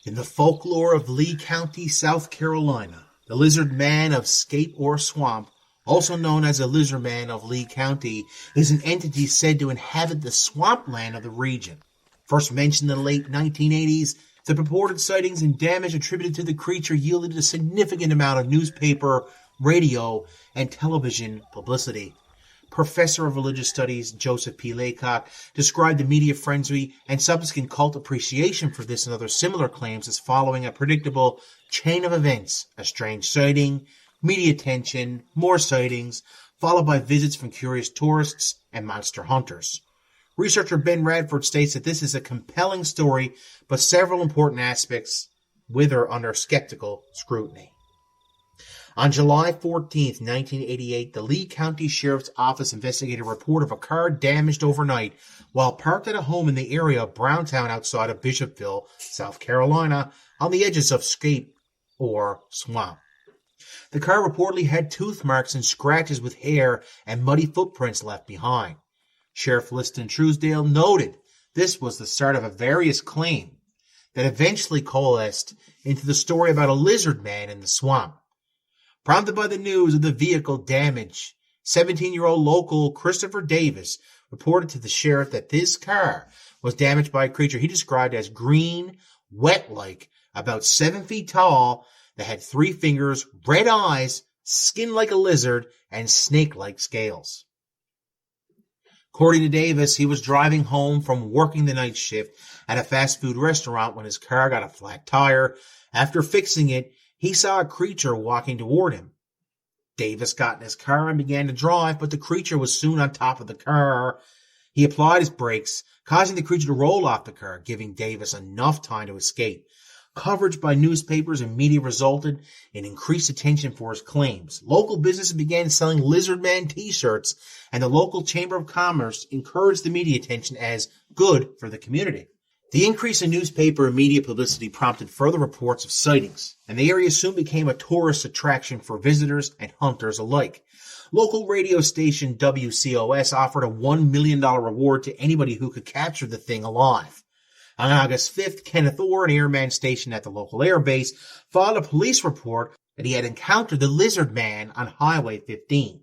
In the folklore of Lee County, South Carolina, the lizard man of Scape or Swamp, also known as the lizard man of Lee County, is an entity said to inhabit the swampland of the region. First mentioned in the late 1980s, the purported sightings and damage attributed to the creature yielded a significant amount of newspaper, radio, and television publicity. Professor of Religious Studies Joseph P. Laycock described the media frenzy and subsequent cult appreciation for this and other similar claims as following a predictable chain of events: a strange sighting, media attention, more sightings, followed by visits from curious tourists and monster hunters. Researcher Ben Radford states that this is a compelling story, but several important aspects wither under skeptical scrutiny. On July 14, 1988, the Lee County Sheriff's Office investigated a report of a car damaged overnight while parked at a home in the area of Browntown outside of Bishopville, South Carolina, on the edges of Scape or Swamp. The car reportedly had tooth marks and scratches with hair and muddy footprints left behind. Sheriff Liston Truesdale noted this was the start of a various claim that eventually coalesced into the story about a lizard man in the swamp. Prompted by the news of the vehicle damage, 17-year-old local Christopher Davis reported to the sheriff that this car was damaged by a creature he described as green, wet-like, about 7 feet tall, that had 3 fingers, red eyes, skin like a lizard, and snake-like scales. According to Davis, he was driving home from working the night shift at a fast food restaurant when his car got a flat tire. After fixing it, he saw a creature walking toward him. Davis got in his car and began to drive, but the creature was soon on top of the car. He applied his brakes, causing the creature to roll off the car, giving Davis enough time to escape. Coverage by newspapers and media resulted in increased attention for his claims. Local businesses began selling Lizard Man t-shirts, and the local Chamber of Commerce encouraged the media attention as good for the community. The increase in newspaper and media publicity prompted further reports of sightings, and the area soon became a tourist attraction for visitors and hunters alike. Local radio station WCOS offered a $1 million reward to anybody who could capture the thing alive. On August 5th, Kenneth Orr, an airman stationed at the local air base, filed a police report that he had encountered the lizard man on Highway 15.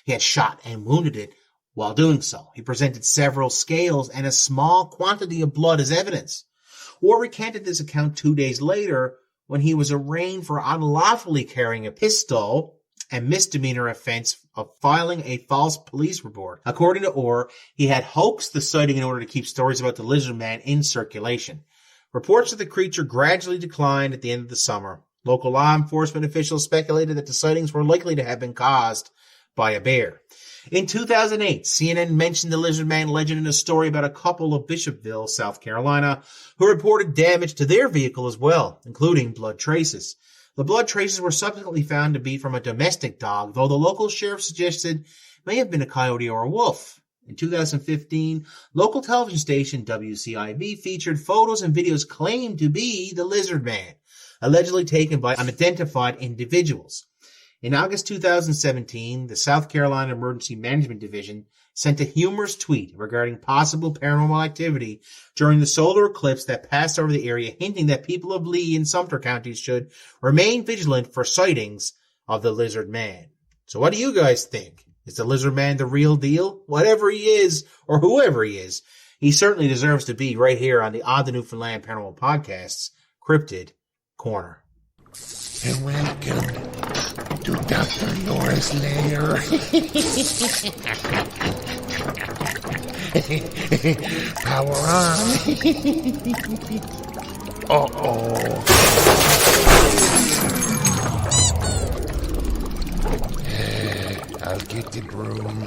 He had shot and wounded it while doing so. He presented several scales and a small quantity of blood as evidence. Orr recanted this account 2 days later when he was arraigned for unlawfully carrying a pistol and misdemeanor offense of filing a false police report. According to Orr, he had hoaxed the sighting in order to keep stories about the lizard man in circulation. Reports of the creature gradually declined at the end of the summer. Local law enforcement officials speculated that the sightings were likely to have been caused by a bear. In 2008, CNN mentioned the lizard man legend in a story about a couple of Bishopville, South Carolina, who reported damage to their vehicle as well, including blood traces. The blood traces were subsequently found to be from a domestic dog, though the local sheriff suggested it may have been a coyote or a wolf. In 2015, local television station WCIV featured photos and videos claimed to be the lizard man, allegedly taken by unidentified individuals. In August 2017, the South Carolina Emergency Management Division sent a humorous tweet regarding possible paranormal activity during the solar eclipse that passed over the area, hinting that people of Lee and Sumter counties should remain vigilant for sightings of the lizard man. So what do you guys think? Is the lizard man the real deal? Whatever he is, or whoever he is, he certainly deserves to be right here on the Odd the Newfoundland Paranormal Podcast's Cryptid Corner.
And welcome to Dr. Laura's Lair. Power on. Uh-oh. I'll get the broom.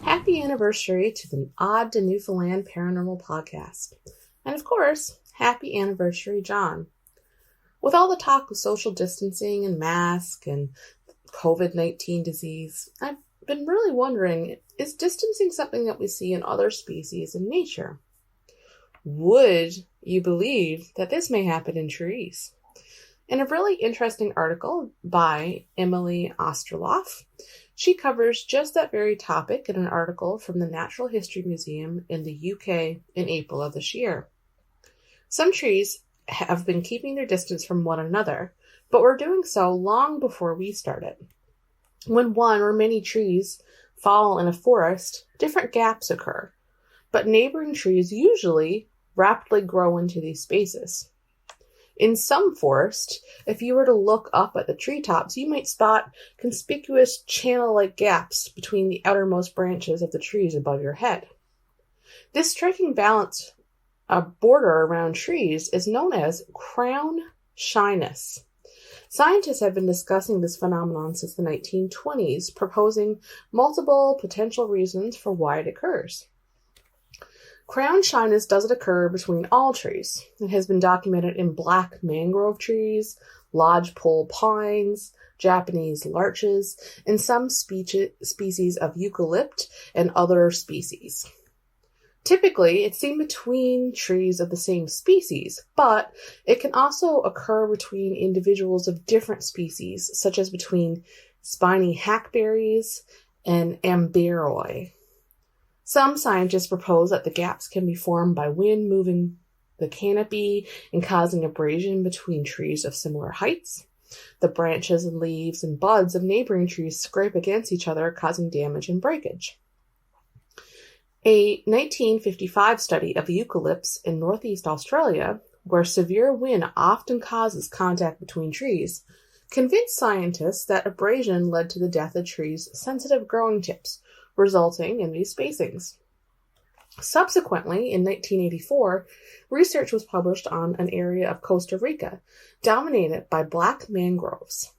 Happy anniversary to the Odd to Newfoundland Paranormal Podcast. And of course, happy anniversary, John. With all the talk of social distancing and masks and COVID-19 disease, I've been really wondering, is distancing something that we see in other species in nature? Would you believe that this may happen in trees? In a really interesting article by Emily Osterloff, she covers just that very topic in an article from the Natural History Museum in the UK in April of this year. Some trees have been keeping their distance from one another, but were doing so long before we started. When one or many trees fall in a forest, different gaps occur, but neighboring trees usually rapidly grow into these spaces. In some forests, if you were to look up at the treetops, you might spot conspicuous channel-like gaps between the outermost branches of the trees above your head. This striking balance border around trees is known as crown shyness. Scientists have been discussing this phenomenon since the 1920s, proposing multiple potential reasons for why it occurs. Crown shyness doesn't occur between all trees. It has been documented in black mangrove trees, lodgepole pines, Japanese larches, and some species of eucalypt and other species. Typically, it's seen between trees of the same species, but it can also occur between individuals of different species, such as between spiny hackberries and amberoi. Some scientists propose that the gaps can be formed by wind moving the canopy and causing abrasion between trees of similar heights. The branches and leaves and buds of neighboring trees scrape against each other, causing damage and breakage. A 1955 study of eucalypts in northeast Australia, where severe wind often causes contact between trees, convinced scientists that abrasion led to the death of trees' sensitive growing tips, resulting in these spacings. Subsequently, in 1984, research was published on an area of Costa Rica dominated by black mangroves.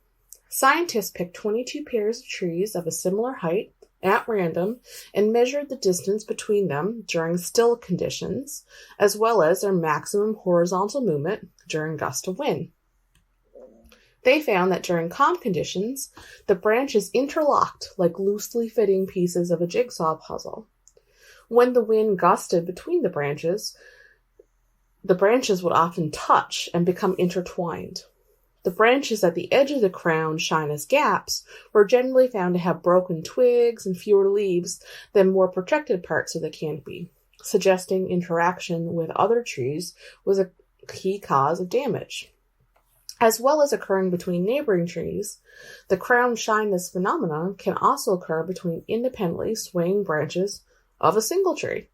Scientists picked 22 pairs of trees of a similar height at random and measured the distance between them during still conditions, as well as their maximum horizontal movement during gusts of wind. They found that during calm conditions, the branches interlocked like loosely fitting pieces of a jigsaw puzzle. When the wind gusted between the branches would often touch and become intertwined. The branches at the edge of the crown shyness gaps were generally found to have broken twigs and fewer leaves than more protected parts of the canopy, suggesting interaction with other trees was a key cause of damage. As well as occurring between neighboring trees, the crown shyness phenomenon can also occur between independently swaying branches of a single tree.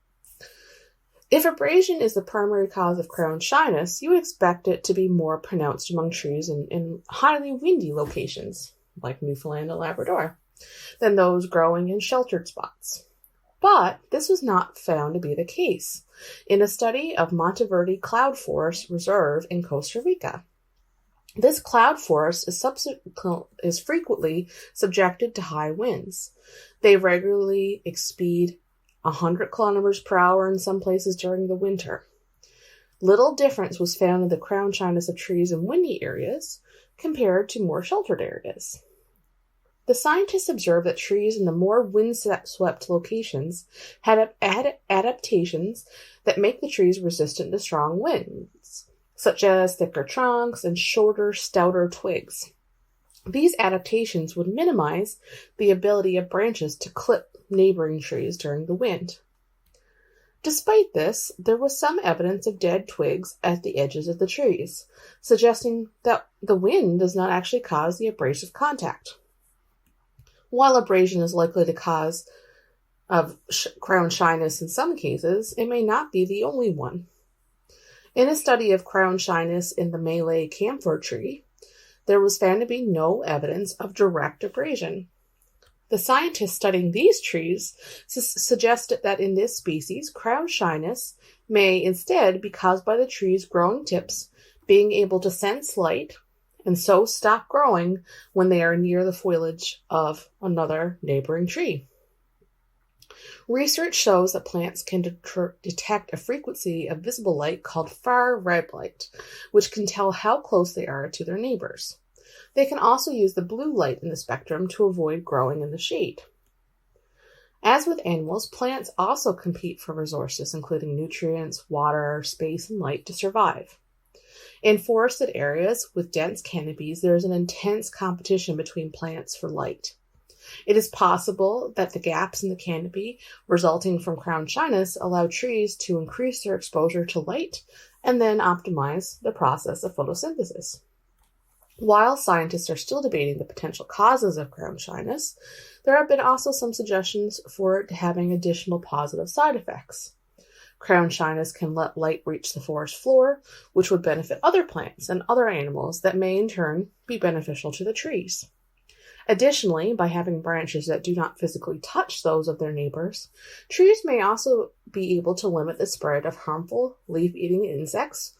If abrasion is the primary cause of crown shyness, you would expect it to be more pronounced among trees in highly windy locations, like Newfoundland and Labrador, than those growing in sheltered spots. But this was not found to be the case in a study of Monteverde Cloud Forest Reserve in Costa Rica. This cloud forest is frequently subjected to high winds. They regularly exceed 100 kilometers per hour in some places during the winter. Little difference was found in the crown shyness of trees in windy areas compared to more sheltered areas. The scientists observed that trees in the more wind-swept locations had adaptations that make the trees resistant to strong winds, such as thicker trunks and shorter, stouter twigs. These adaptations would minimize the ability of branches to clip neighboring trees during the wind. Despite this, there was some evidence of dead twigs at the edges of the trees, suggesting that the wind does not actually cause the abrasive contact. While abrasion is likely to cause crown shyness in some cases, it may not be the only one. In a study of crown shyness in the Malay camphor tree, there was found to be no evidence of direct abrasion. The scientists studying these trees suggested that in this species, crown shyness may instead be caused by the tree's growing tips being able to sense light and so stop growing when they are near the foliage of another neighboring tree. Research shows that plants can detect a frequency of visible light called far red light, which can tell how close they are to their neighbors. They can also use the blue light in the spectrum to avoid growing in the shade. As with animals, plants also compete for resources, including nutrients, water, space, and light to survive. In forested areas with dense canopies, there is an intense competition between plants for light. It is possible that the gaps in the canopy resulting from crown shyness allow trees to increase their exposure to light and then optimize the process of photosynthesis. While scientists are still debating the potential causes of crown shyness, there have been also some suggestions for it having additional positive side effects. Crown shyness can let light reach the forest floor, which would benefit other plants and other animals that may in turn be beneficial to the trees. Additionally, by having branches that do not physically touch those of their neighbors, trees may also be able to limit the spread of harmful leaf-eating insects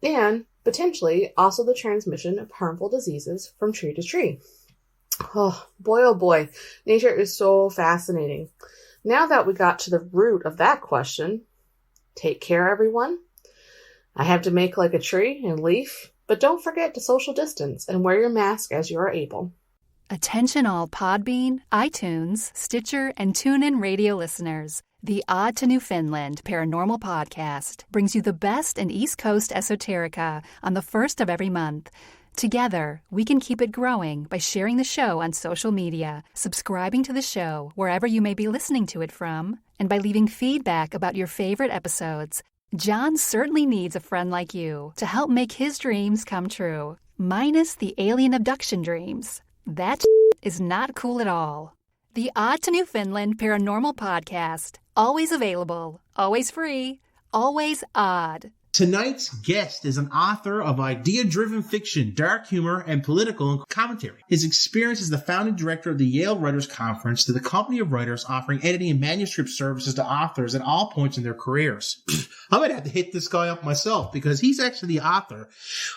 and potentially also the transmission of harmful diseases from tree to tree. Oh boy, nature is so fascinating. Now that we got to the root of that question, take care, everyone. I have to make like a tree and leaf, but don't forget to social distance and wear your mask as you are able.
Attention all Podbean, iTunes, Stitcher, and TuneIn radio listeners. The Odd to Newfoundland Paranormal Podcast brings you the best in East Coast esoterica on the first of every month. Together, we can keep it growing by sharing the show on social media, subscribing to the show wherever you may be listening to it from, and by leaving feedback about your favorite episodes. John certainly needs a friend like you to help make his dreams come true, minus the alien abduction dreams. That is not cool at all. The Odd to Newfoundland Paranormal Podcast. Always available, always free, always odd.
Tonight's guest is an author of idea-driven fiction, dark humor, and political commentary. His experience as the founding director of the Yale Writers Conference to the Company of Writers, offering editing and manuscript services to authors at all points in their careers. I might have to hit this guy up myself because he's actually the author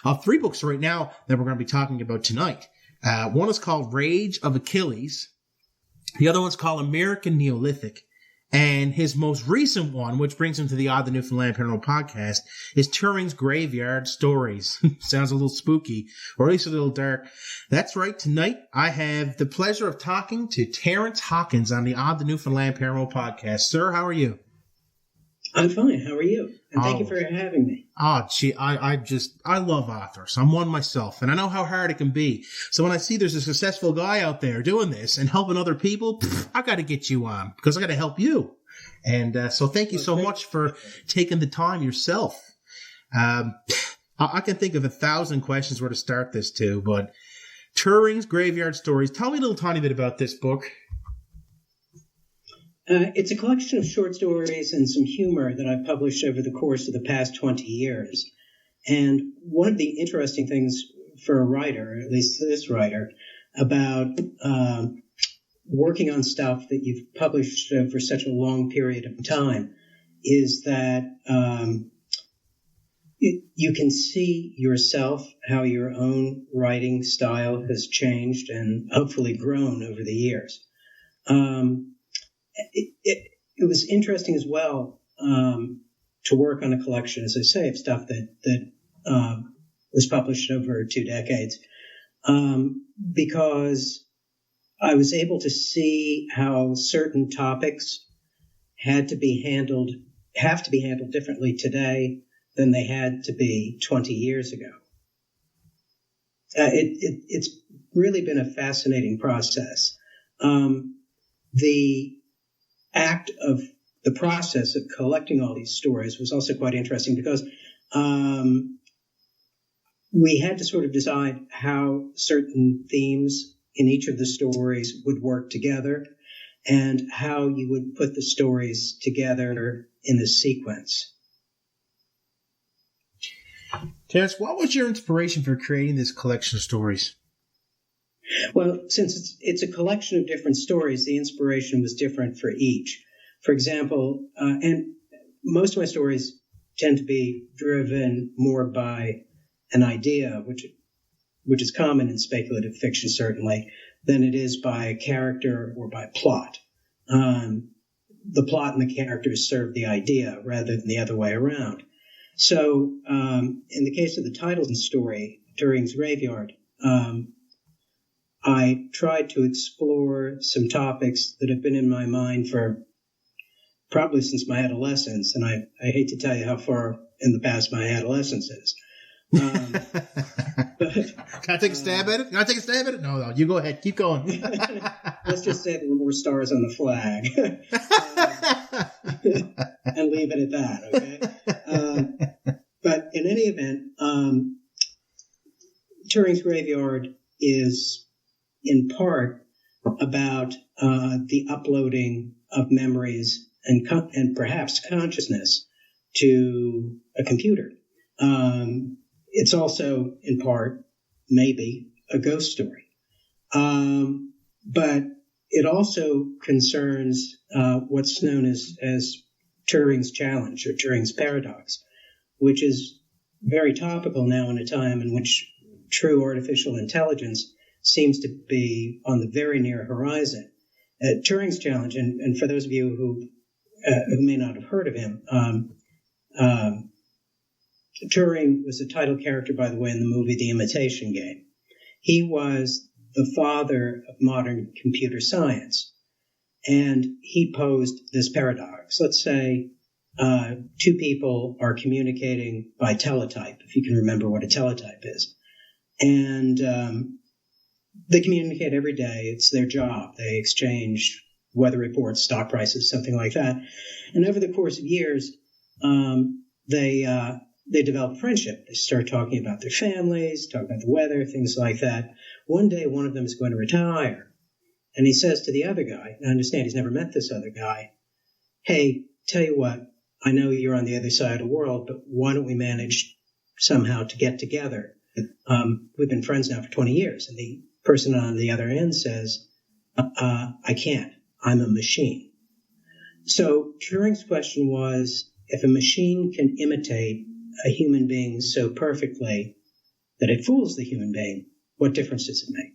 of 3 books right now that we're going to be talking about tonight. One is called Rage of Achilles. The other one's called American Neolithic. And his most recent one, which brings him to the Odd to Newfoundland Paranormal Podcast, is Turing's Graveyard Stories. Sounds a little spooky, or at least a little dark. That's right. Tonight, I have the pleasure of talking to Terrence Hawkins on the Odd to Newfoundland Paranormal Podcast. Sir, how are you?
I'm fine. How are you? And thank you for having me.
Oh, gee, I love authors. I'm one myself, and I know how hard it can be. So when I see there's a successful guy out there doing this and helping other people, I got to get you on because I got to help you. And so thank you so much for taking the time yourself. I can think of 1,000 questions where to start this too, but Turing's Graveyard Stories. Tell me a little tiny bit about this book.
It's a collection of short stories and some humor that I've published over the course of the past 20 years. And one of the interesting things for a writer, at least this writer, about working on stuff that you've published for such a long period of time is that you can see yourself, how your own writing style has changed and hopefully grown over the years. It was interesting as well to work on a collection, as I say, of stuff that was published over 2 decades, because I was able to see how certain topics have to be handled differently today than they had to be 20 years ago. It's really been a fascinating process. The process of collecting all these stories was also quite interesting because we had to sort of decide how certain themes in each of the stories would work together and how you would put the stories together in a sequence.
Terrence, what was your inspiration for creating this collection of stories?
Well, since it's a collection of different stories, the inspiration was different for each. For example, and most of my stories tend to be driven more by an idea, which is common in speculative fiction, certainly, than it is by a character or by plot. The plot and the characters serve the idea rather than the other way around. So in the case of the title and story, Turing's Graveyard, I tried to explore some topics that have been in my mind for probably since my adolescence, and I hate to tell you how far in the past my adolescence is.
Can I take a stab at it? Can I take a stab at it? No, you go ahead. Keep going.
Let's just say there were more stars on the flag. And leave it at that, okay? But in any event, Turing's Graveyard is in part about the uploading of memories and perhaps consciousness to a computer. It's also, in part, maybe a ghost story. But it also concerns what's known as Turing's challenge or Turing's paradox, which is very topical now in a time in which true artificial intelligence seems to be on the very near horizon. Turing's challenge, and for those of you who may not have heard of him, Turing was the title character, by the way, in the movie The Imitation Game. He was the father of modern computer science, and he posed this paradox. Let's say two people are communicating by teletype, if you can remember what a teletype is. And they communicate every day. It's their job. They exchange weather reports, stock prices, something like that. And over the course of years, they develop friendship. They start talking about their families, talk about the weather, things like that. One day, one of them is going to retire. And he says to the other guy, I understand he's never met this other guy, hey, tell you what, I know you're on the other side of the world, but why don't we manage somehow to get together? We've been friends now for 20 years. And the person on the other end says, I can't. I'm a machine. So Turing's question was, if a machine can imitate a human being so perfectly that it fools the human being, what difference does it make?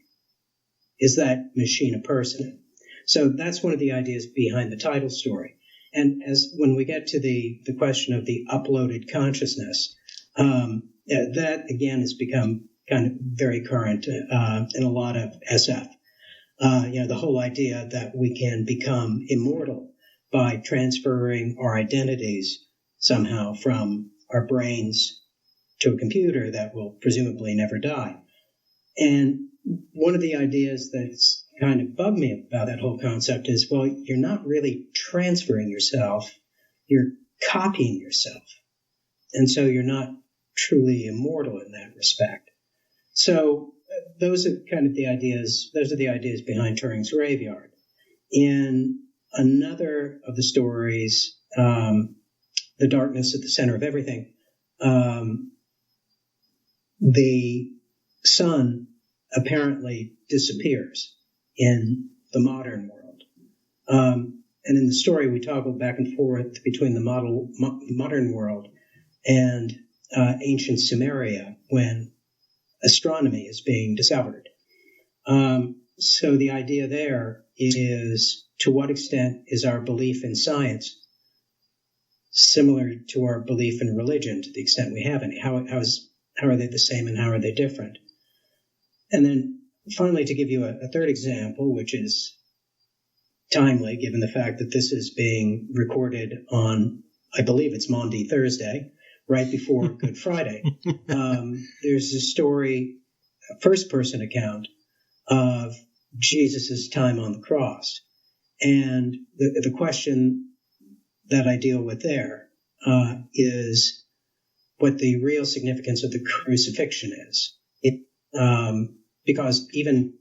Is that machine a person? So that's one of the ideas behind the title story. And as when we get to the question of the uploaded consciousness, that again has become kind of very current in a lot of SF. The whole idea that we can become immortal by transferring our identities somehow from our brains to a computer that will presumably never die. And one of the ideas that's kind of bugged me about that whole concept is, well, you're not really transferring yourself, you're copying yourself. And so you're not truly immortal in that respect. So those are kind of the ideas, those are the ideas behind Turing's Graveyard. In another of the stories, The Darkness at the Center of Everything, the sun apparently disappears in the modern world. And in the story, we toggle back and forth between the modern world and ancient Sumeria when astronomy is being discovered. So the idea there is, to what extent is our belief in science similar to our belief in religion, to the extent we have any? How are they the same and how are they different? And then finally, to give you a third example, which is timely given the fact that this is being recorded on, I believe it's Maundy Thursday, right before Good Friday. There's a story, a first-person account of Jesus' time on the cross. And the question that I deal with there is what the real significance of the crucifixion is. Because even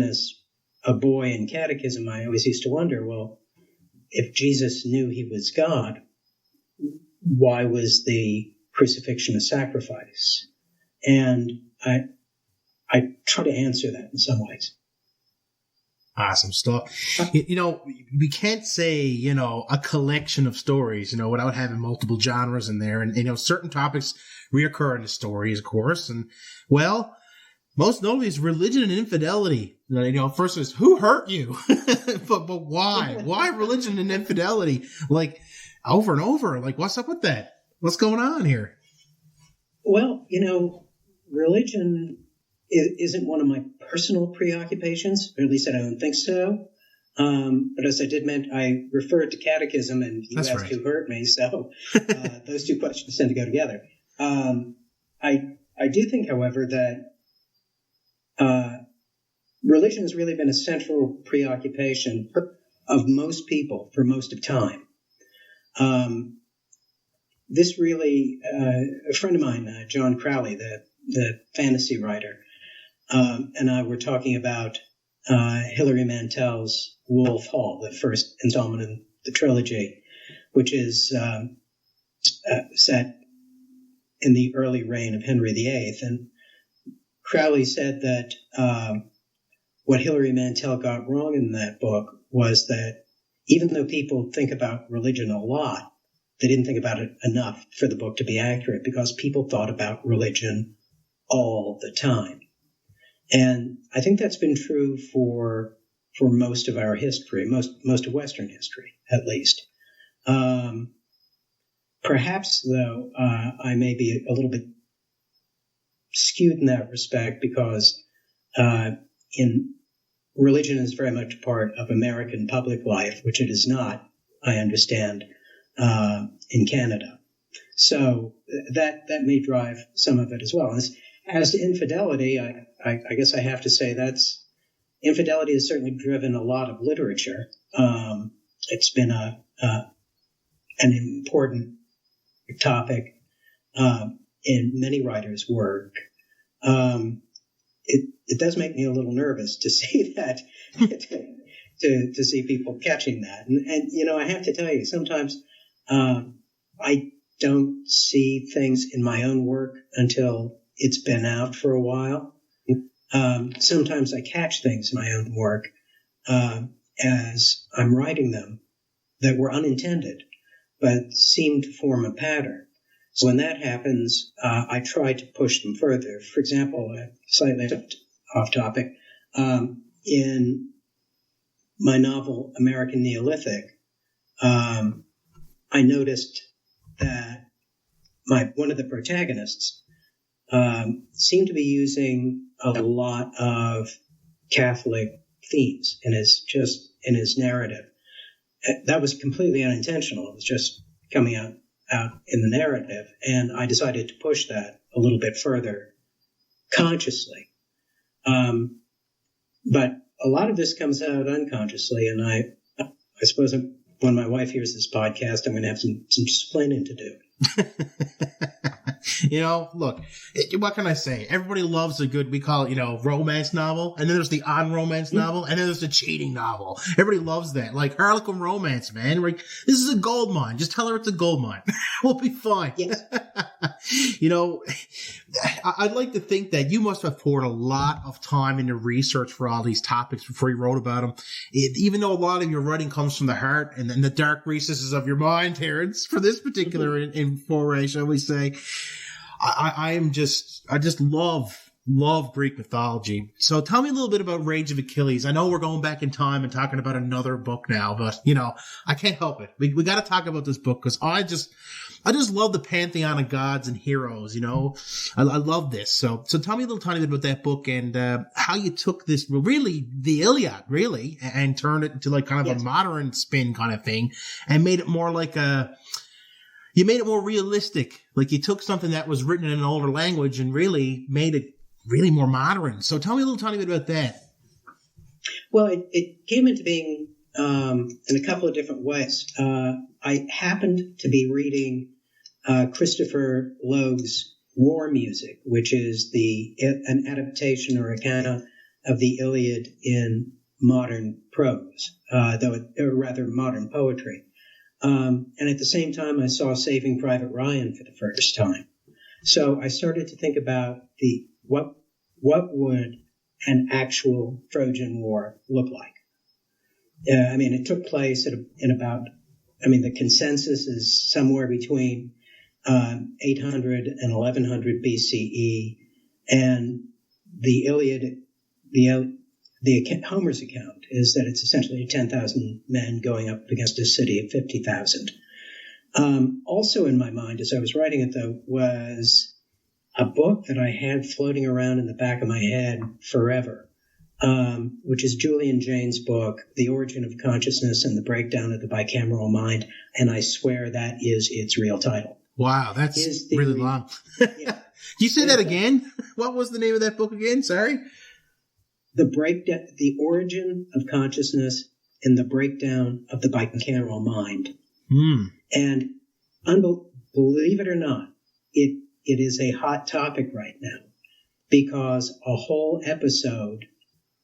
as a boy in catechism, I always used to wonder, well, if Jesus knew he was God, why was the crucifixion a sacrifice? And I try to answer that in some ways.
Awesome stuff. We can't say, a collection of stories, without having multiple genres in there. And, certain topics reoccur in the stories, of course. And, well, most notably is religion and infidelity. First is, who hurt you? but why? Why religion and infidelity? Like, over and over. Like, what's up with that? What's going on here?
Well, religion isn't one of my personal preoccupations, or at least I don't think so. But as I did mention, I referred to catechism, and you asked who hurt me, so those two questions tend to go together. I do think, however, that religion has really been a central preoccupation of most people for most of time. This really, a friend of mine, John Crowley, the fantasy writer, and I were talking about Hilary Mantel's Wolf Hall, the first installment in the trilogy, which is set in the early reign of Henry VIII. And Crowley said that what Hilary Mantel got wrong in that book was that even though people think about religion a lot, they didn't think about it enough for the book to be accurate, because people thought about religion all the time. And I think that's been true for most of our history, most of Western history, at least. Perhaps, though, I may be a little bit skewed in that respect, because religion is very much a part of American public life, which it is not, I understand, in Canada. So that may drive some of it as well. As to infidelity, I guess I have to say infidelity has certainly driven a lot of literature. It's been an important topic in many writers' work. It does make me a little nervous to see that, to see people catching that. And I have to tell you, sometimes I don't see things in my own work until it's been out for a while. Sometimes I catch things in my own work as I'm writing them that were unintended, but seem to form a pattern. So when that happens, I try to push them further. For example, slightly off topic, in my novel American Neolithic, I noticed that one of the protagonists seemed to be using a lot of Catholic themes in his narrative. That was completely unintentional. It was just coming out in the narrative, and I decided to push that a little bit further consciously. But a lot of this comes out unconsciously, and I suppose when my wife hears this podcast, I'm going to have some explaining to do.
Look, what can I say? Everybody loves a good, we call it, romance novel. And then there's the on-romance novel. And then there's the cheating novel. Everybody loves that. Like Harlequin romance, man. Like, this is a gold mine. Just tell her it's a gold mine. We'll be fine.
Yes.
I'd like to think that you must have poured a lot of time into research for all these topics before you wrote about them. Even though a lot of your writing comes from the heart and then the dark recesses of your mind, Terrence, for this particular foray, shall we say, I just love Greek mythology. So tell me a little bit about Rage of Achilles. I know we're going back in time and talking about another book now, but I can't help it. We got to talk about this book because I just love the pantheon of gods and heroes. I love this. So tell me a little tiny bit about that book and how you took this, really the Iliad, really, and turned it into like kind of a modern spin kind of thing, and made it more like you made it more realistic. Like you took something that was written in an older language and really made it really more modern. So tell me a little tiny bit about that.
Well, it came into being in a couple of different ways. I happened to be reading Christopher Logue's War Music, which is an adaptation or account of the Iliad in modern prose, or rather modern poetry. And at the same time, I saw Saving Private Ryan for the first time. So I started to think about what would an actual Trojan War look like? It took place the consensus is somewhere between 800 and 1100 BCE, and the Iliad, Homer's account is that it's essentially 10,000 men going up against a city of 50,000. Also in my mind, as I was writing it, though, was a book that I had floating around in the back of my head forever, which is Julian Jaynes' book, The Origin of Consciousness and the Breakdown of the Bicameral Mind, and I swear that is its real title.
Wow, that's really long. Yeah. Can you say that again? What was the name of that book again? Sorry?
The Origin of Consciousness and the Breakdown of the Bicameral Mind. And believe it or not, it is a hot topic right now because a whole episode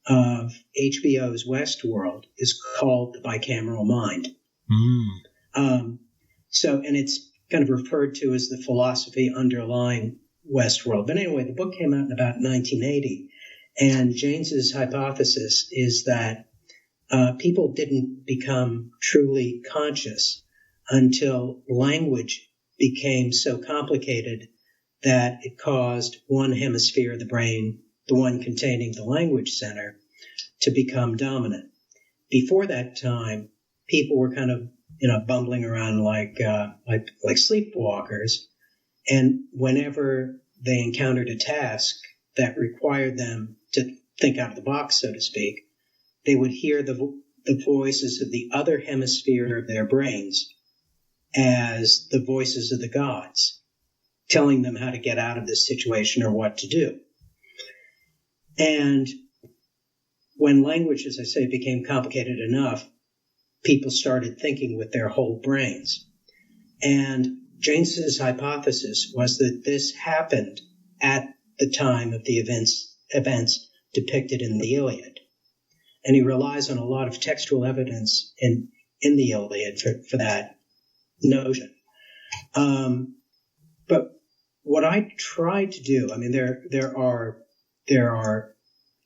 of HBO's Westworld is called The Bicameral Mind. And it's kind of referred to as the philosophy underlying Westworld. But anyway, the book came out in about 1980, and James's hypothesis is that people didn't become truly conscious until language became so complicated that it caused one hemisphere of the brain, the one containing the language center, to become dominant. Before that time, people were kind of, bumbling around like sleepwalkers. And whenever they encountered a task that required them to think out of the box, so to speak, they would hear the voices of the other hemisphere of their brains as the voices of the gods, telling them how to get out of this situation or what to do. And when language, as I say, became complicated enough, people started thinking with their whole brains. And James's hypothesis was that this happened at the time of the events depicted in the Iliad. And he relies on a lot of textual evidence in the Iliad for that notion. But what I try to do, there are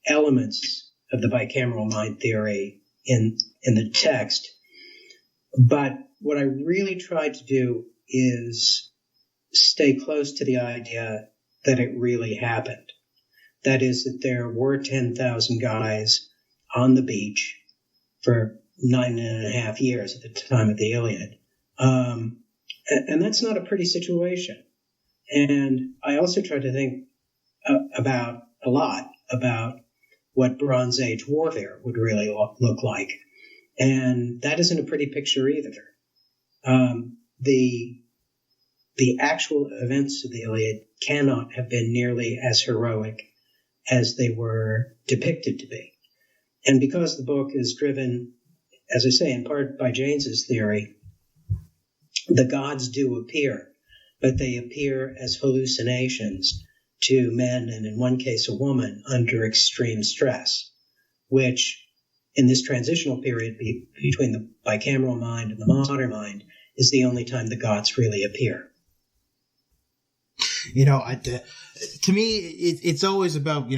elements of the bicameral mind theory in the text, but what I really tried to do is stay close to the idea that it really happened. That is, that there were 10,000 guys on the beach for 9.5 years at the time of the Iliad. And that's not a pretty situation. And I also tried to think about what Bronze Age warfare would really look like. And that isn't a pretty picture either. The actual events of the Iliad cannot have been nearly as heroic as they were depicted to be. And because the book is driven, as I say, in part by James's theory, the gods do appear, but they appear as hallucinations to men, and in one case a woman, under extreme stress, which in this transitional period between the bicameral mind and the modern mind is the only time the gods really appear.
To me, it's always about,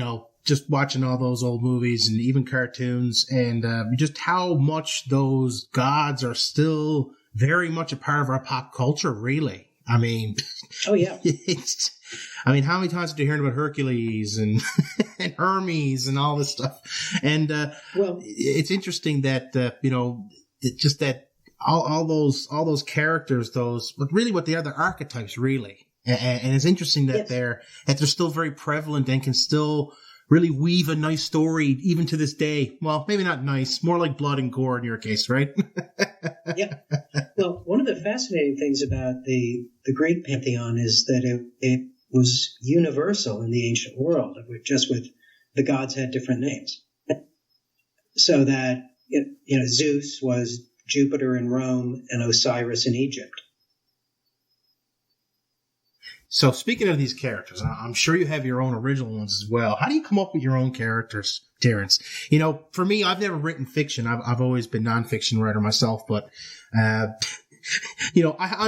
just watching all those old movies and even cartoons, and just how much those gods are still very much a part of our pop culture, really.
Oh, yeah.
How many times did you hear about Hercules and, and Hermes and all this stuff? And, it's interesting that, just that all those characters, but really what they are, they're archetypes, really. And it's interesting that they're still very prevalent and can still really weave a nice story even to this day. Well, maybe not nice, more like blood and gore in your case, right?
Yeah. Well, one of the fascinating things about the Greek pantheon is that it was universal in the ancient world, just with the gods had different names. So that, Zeus was Jupiter in Rome and Osiris in Egypt.
So speaking of these characters, I'm sure you have your own original ones as well. How do you come up with your own characters, Terrence? For me, I've never written fiction. I've always been nonfiction writer myself, but, I'm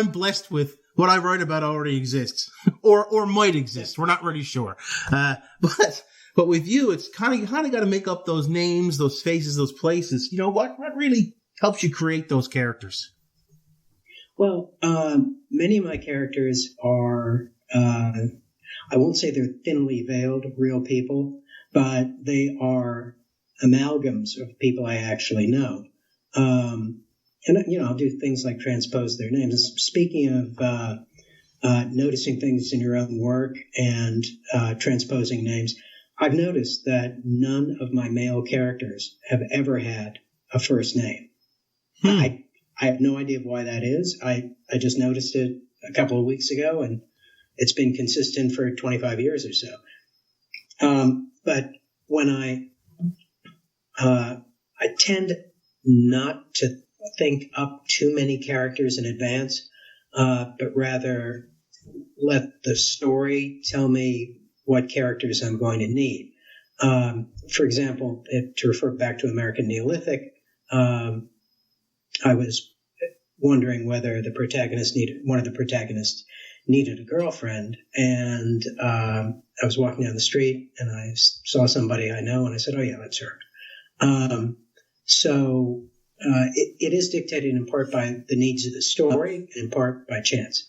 blessed with what I write about already exists or might exist. We're not really sure. But with you, it's kind of got to make up those names, those faces, those places. What really helps you create those characters?
Well, many of my characters are, I won't say they're thinly veiled real people, but they are amalgams of people I actually know. And, I'll do things like transpose their names. Speaking of noticing things in your own work and transposing names, I've noticed that none of my male characters have ever had a first name. I have no idea why that is. I just noticed it a couple of weeks ago, and it's been consistent for 25 years or so. But when I tend not to think up too many characters in advance, but rather let the story tell me what characters I'm going to need. For example, to refer back to American Neolithic, I was wondering whether one of the protagonists needed a girlfriend. And I was walking down the street and I saw somebody I know and I said, oh yeah, that's her. So it is dictated in part by the needs of the story, in part by chance.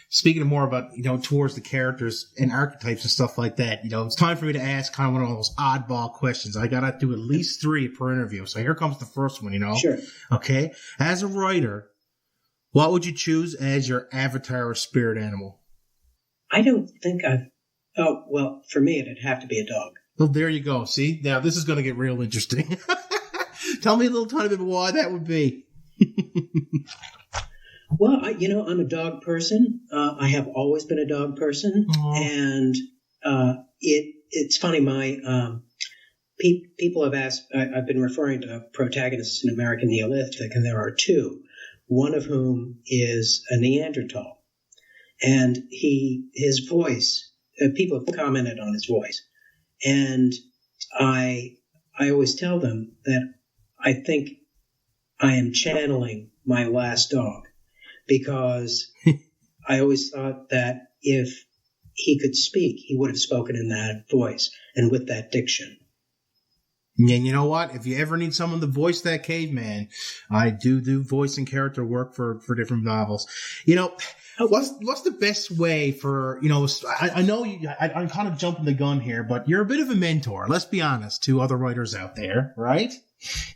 Speaking more about, towards the characters and archetypes and stuff like that, it's time for me to ask kind of one of those oddball questions. I got to do at least 3 per interview. So here comes the first one,
Sure.
Okay. As a writer, what would you choose as your avatar or spirit animal?
I don't think for me, it'd have to be a dog.
Well, there you go. See, now this is going to get real interesting. Tell me a little tiny bit about why that would be.
Well, I'm a dog person. I have always been a dog person. Aww. And it's funny. My people have asked, I've been referring to protagonists in American Neolithic, and there are 2, one of whom is a Neanderthal. And his voice, people have commented on his voice. And I always tell them that I think I am channeling my last dog, because I always thought that if he could speak, he would have spoken in that voice and with that diction.
And you know what? If you ever need someone to voice that caveman, I do voice and character work for different novels. What's the best way for, I know I'm kind of jumping the gun here, but you're a bit of a mentor, let's be honest, to other writers out there, right?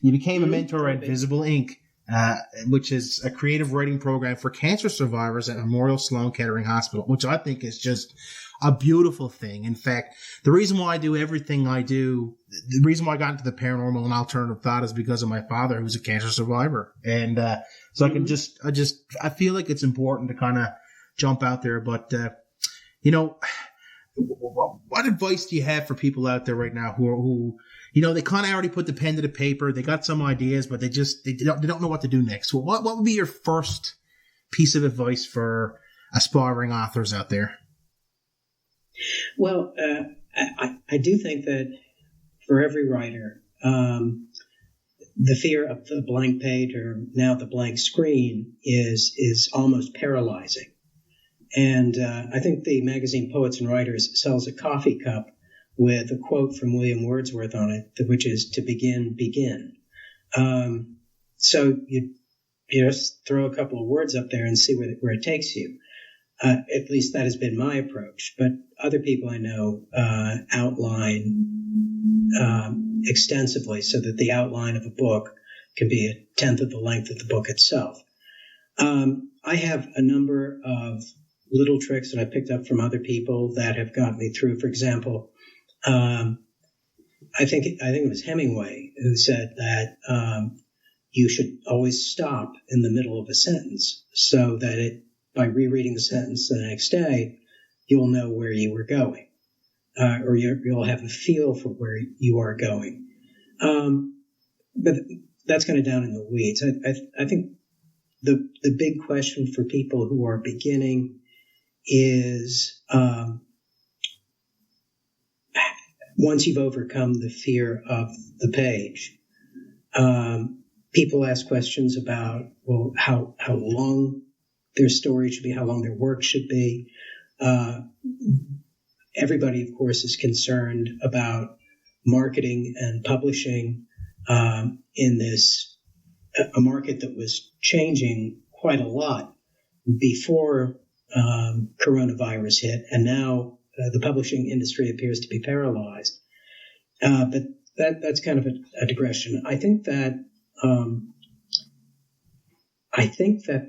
You became a mentor at Visible Inc., which is a creative writing program for cancer survivors at Memorial Sloan Kettering Hospital, which I think is just a beautiful thing. In fact, the reason why I do everything I do, the reason why I got into the paranormal and alternative thought is because of my father, who's a cancer survivor. And so I feel like it's important to kind of jump out there. But, what advice do you have for people out there right now who they kind of already put the pen to the paper, they got some ideas, but they don't know what to do next? So what would be your first piece of advice for aspiring authors out there?
Well, I do think that for every writer, the fear of the blank page, or now the blank screen, is almost paralyzing. And I think the magazine Poets and Writers sells a coffee cup with a quote from William Wordsworth on it, which is, "To begin, begin." So you just throw a couple of words up there and see where it takes you. At least that has been my approach. But other people I know outline extensively, so that the outline of a book can be 1/10 of the length of the book itself. I have a number of little tricks that I picked up from other people that have gotten me through. For example, I think it was Hemingway who said that you should always stop in the middle of a sentence, so that by rereading the sentence the next day, you'll know where you were going, or you'll have a feel for where you are going. But that's kind of down in the weeds. I think the big question for people who are beginning is, once you've overcome the fear of the page, people ask questions about, well, how long their story should be, how long their work should be. Everybody, of course, is concerned about marketing and publishing in a market that was changing quite a lot before coronavirus hit, and now the publishing industry appears to be paralyzed. But that's kind of a digression. I think that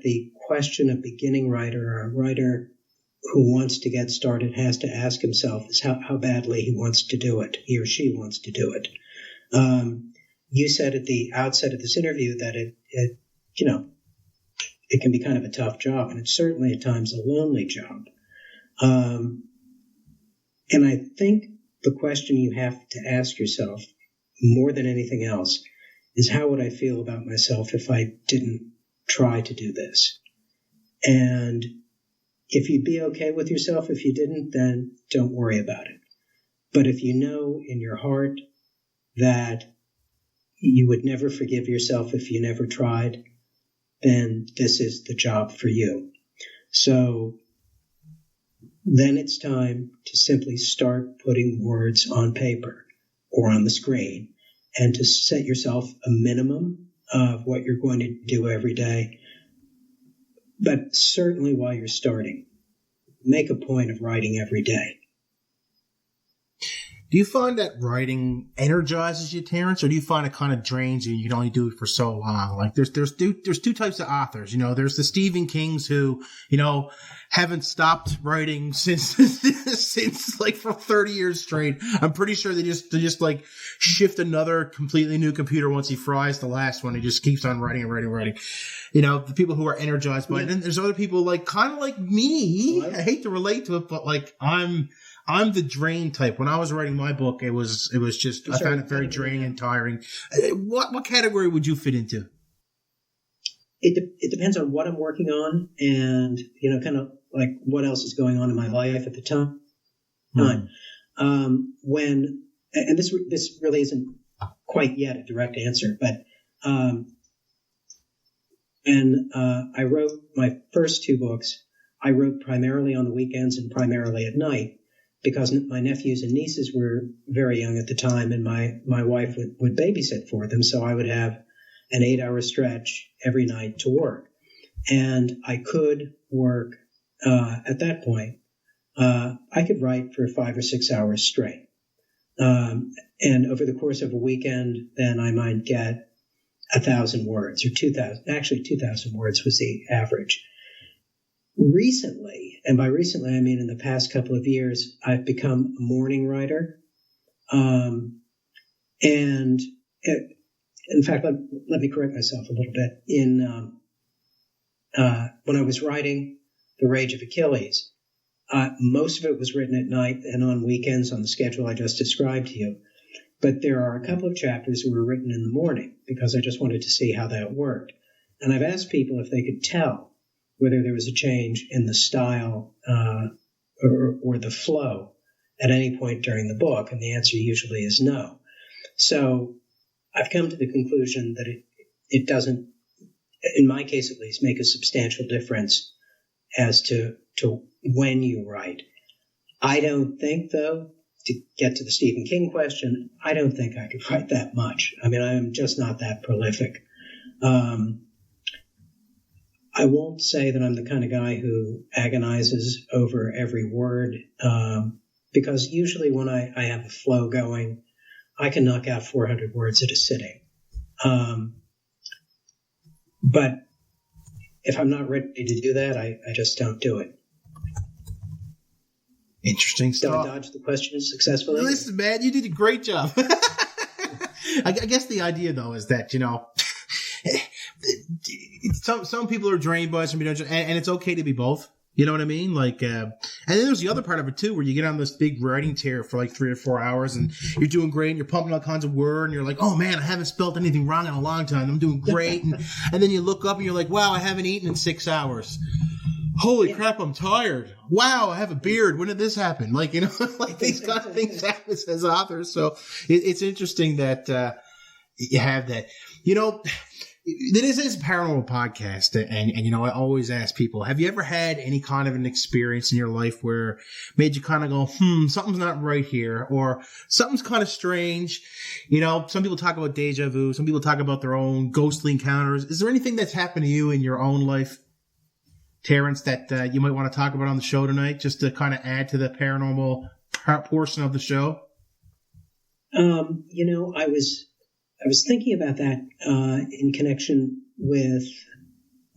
the question of beginning writer, or a writer who wants to get started, has to ask himself is how badly he wants to do it, he or she wants to do it. You said at the outset of this interview that it can be kind of a tough job, and it's certainly at times a lonely job. And I think the question you have to ask yourself more than anything else is, how would I feel about myself if I didn't try to do this? And if you'd be okay with yourself if you didn't, then don't worry about it. But if you know in your heart that you would never forgive yourself if you never tried, then this is the job for you. So then it's time to simply start putting words on paper or on the screen, and to set yourself a minimum of what you're going to do every day. But certainly while you're starting, make a point of writing every day.
Do you find that writing energizes you, Terrence, or do you find it kind of drains you and you can only do it for so long? Like there's two types of authors, there's the Stephen Kings who, haven't stopped writing since like for 30 years straight. I'm pretty sure they just like shift another completely new computer once he fries the last one. He just keeps on writing and writing. The people who are energized by it. And then there's other people like kind of like me. I hate to relate to it, but like I'm the drain type. When I was writing my book, it was just, I found it very draining and tiring. What category would you fit into?
It depends on what I'm working on and, kind of like what else is going on in my life at the time. And this really isn't quite yet a direct answer, but, I wrote my first two books. I wrote primarily on the weekends and primarily at night, because my nephews and nieces were very young at the time, and my wife would babysit for them. So I would have an 8-hour stretch every night to work. And I could work, at that point, I could write for 5 or 6 hours straight. And over the course of a weekend, then I might get 1,000 words or 2,000. Actually, 2,000 words was the average. Recently, and by recently I mean in the past couple of years, I've become a morning writer. In fact, let me correct myself a little bit. When I was writing The Rage of Achilles, most of it was written at night and on weekends on the schedule I just described to you. But there are a couple of chapters that were written in the morning because I just wanted to see how that worked. And I've asked people if they could tell whether there was a change in the style or the flow at any point during the book, and the answer usually is no. So I've come to the conclusion that it doesn't, in my case at least, make a substantial difference as to when you write. I don't think, though, to get to the Stephen King question, I don't think I could write that much. I mean, I'm just not that prolific. I won't say that I'm the kind of guy who agonizes over every word, because usually when I have a flow going, I can knock out 400 words at a sitting. But if I'm not ready to do that, I just don't do it.
Interesting stuff.
Did I dodge the question successfully?
Listen, man, you did a great job. I guess the idea, though, is that, some people are drained by it, some people don't, and it's okay to be both. You know what I mean? Like, and then there's the other part of it too, where you get on this big writing tear for like 3 or 4 hours, and you're doing great, and you're pumping all kinds of word, and you're like, oh man, I haven't spelled anything wrong in a long time. I'm doing great, and then you look up and you're like, wow, I haven't eaten in 6 hours. Holy crap, I'm tired. Wow, I have a beard. When did this happen? Like, like these kind of things happen as authors. So it's interesting that you have that. This is a paranormal podcast, and I always ask people, have you ever had any kind of an experience in your life where made you kind of go, something's not right here, or something's kind of strange? Some people talk about deja vu, some people talk about their own ghostly encounters. Is there anything that's happened to you in your own life, Terrence, that you might want to talk about on the show tonight, just to kind of add to the paranormal portion of the show?
I was thinking about that in connection with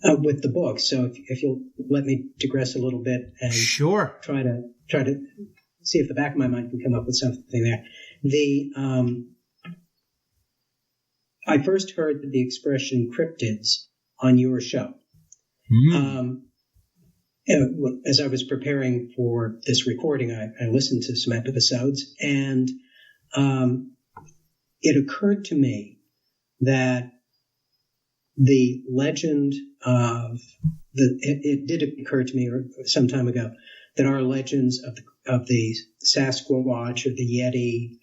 the book. So if you'll let me digress a little bit and
sure,
try to see if the back of my mind can come up with something there. I first heard the expression cryptids on your show. As I was preparing for this recording, I listened to some episodes, and it occurred to me that the legend of it did occur to me some time ago that our legends of the Sasquatch or the Yeti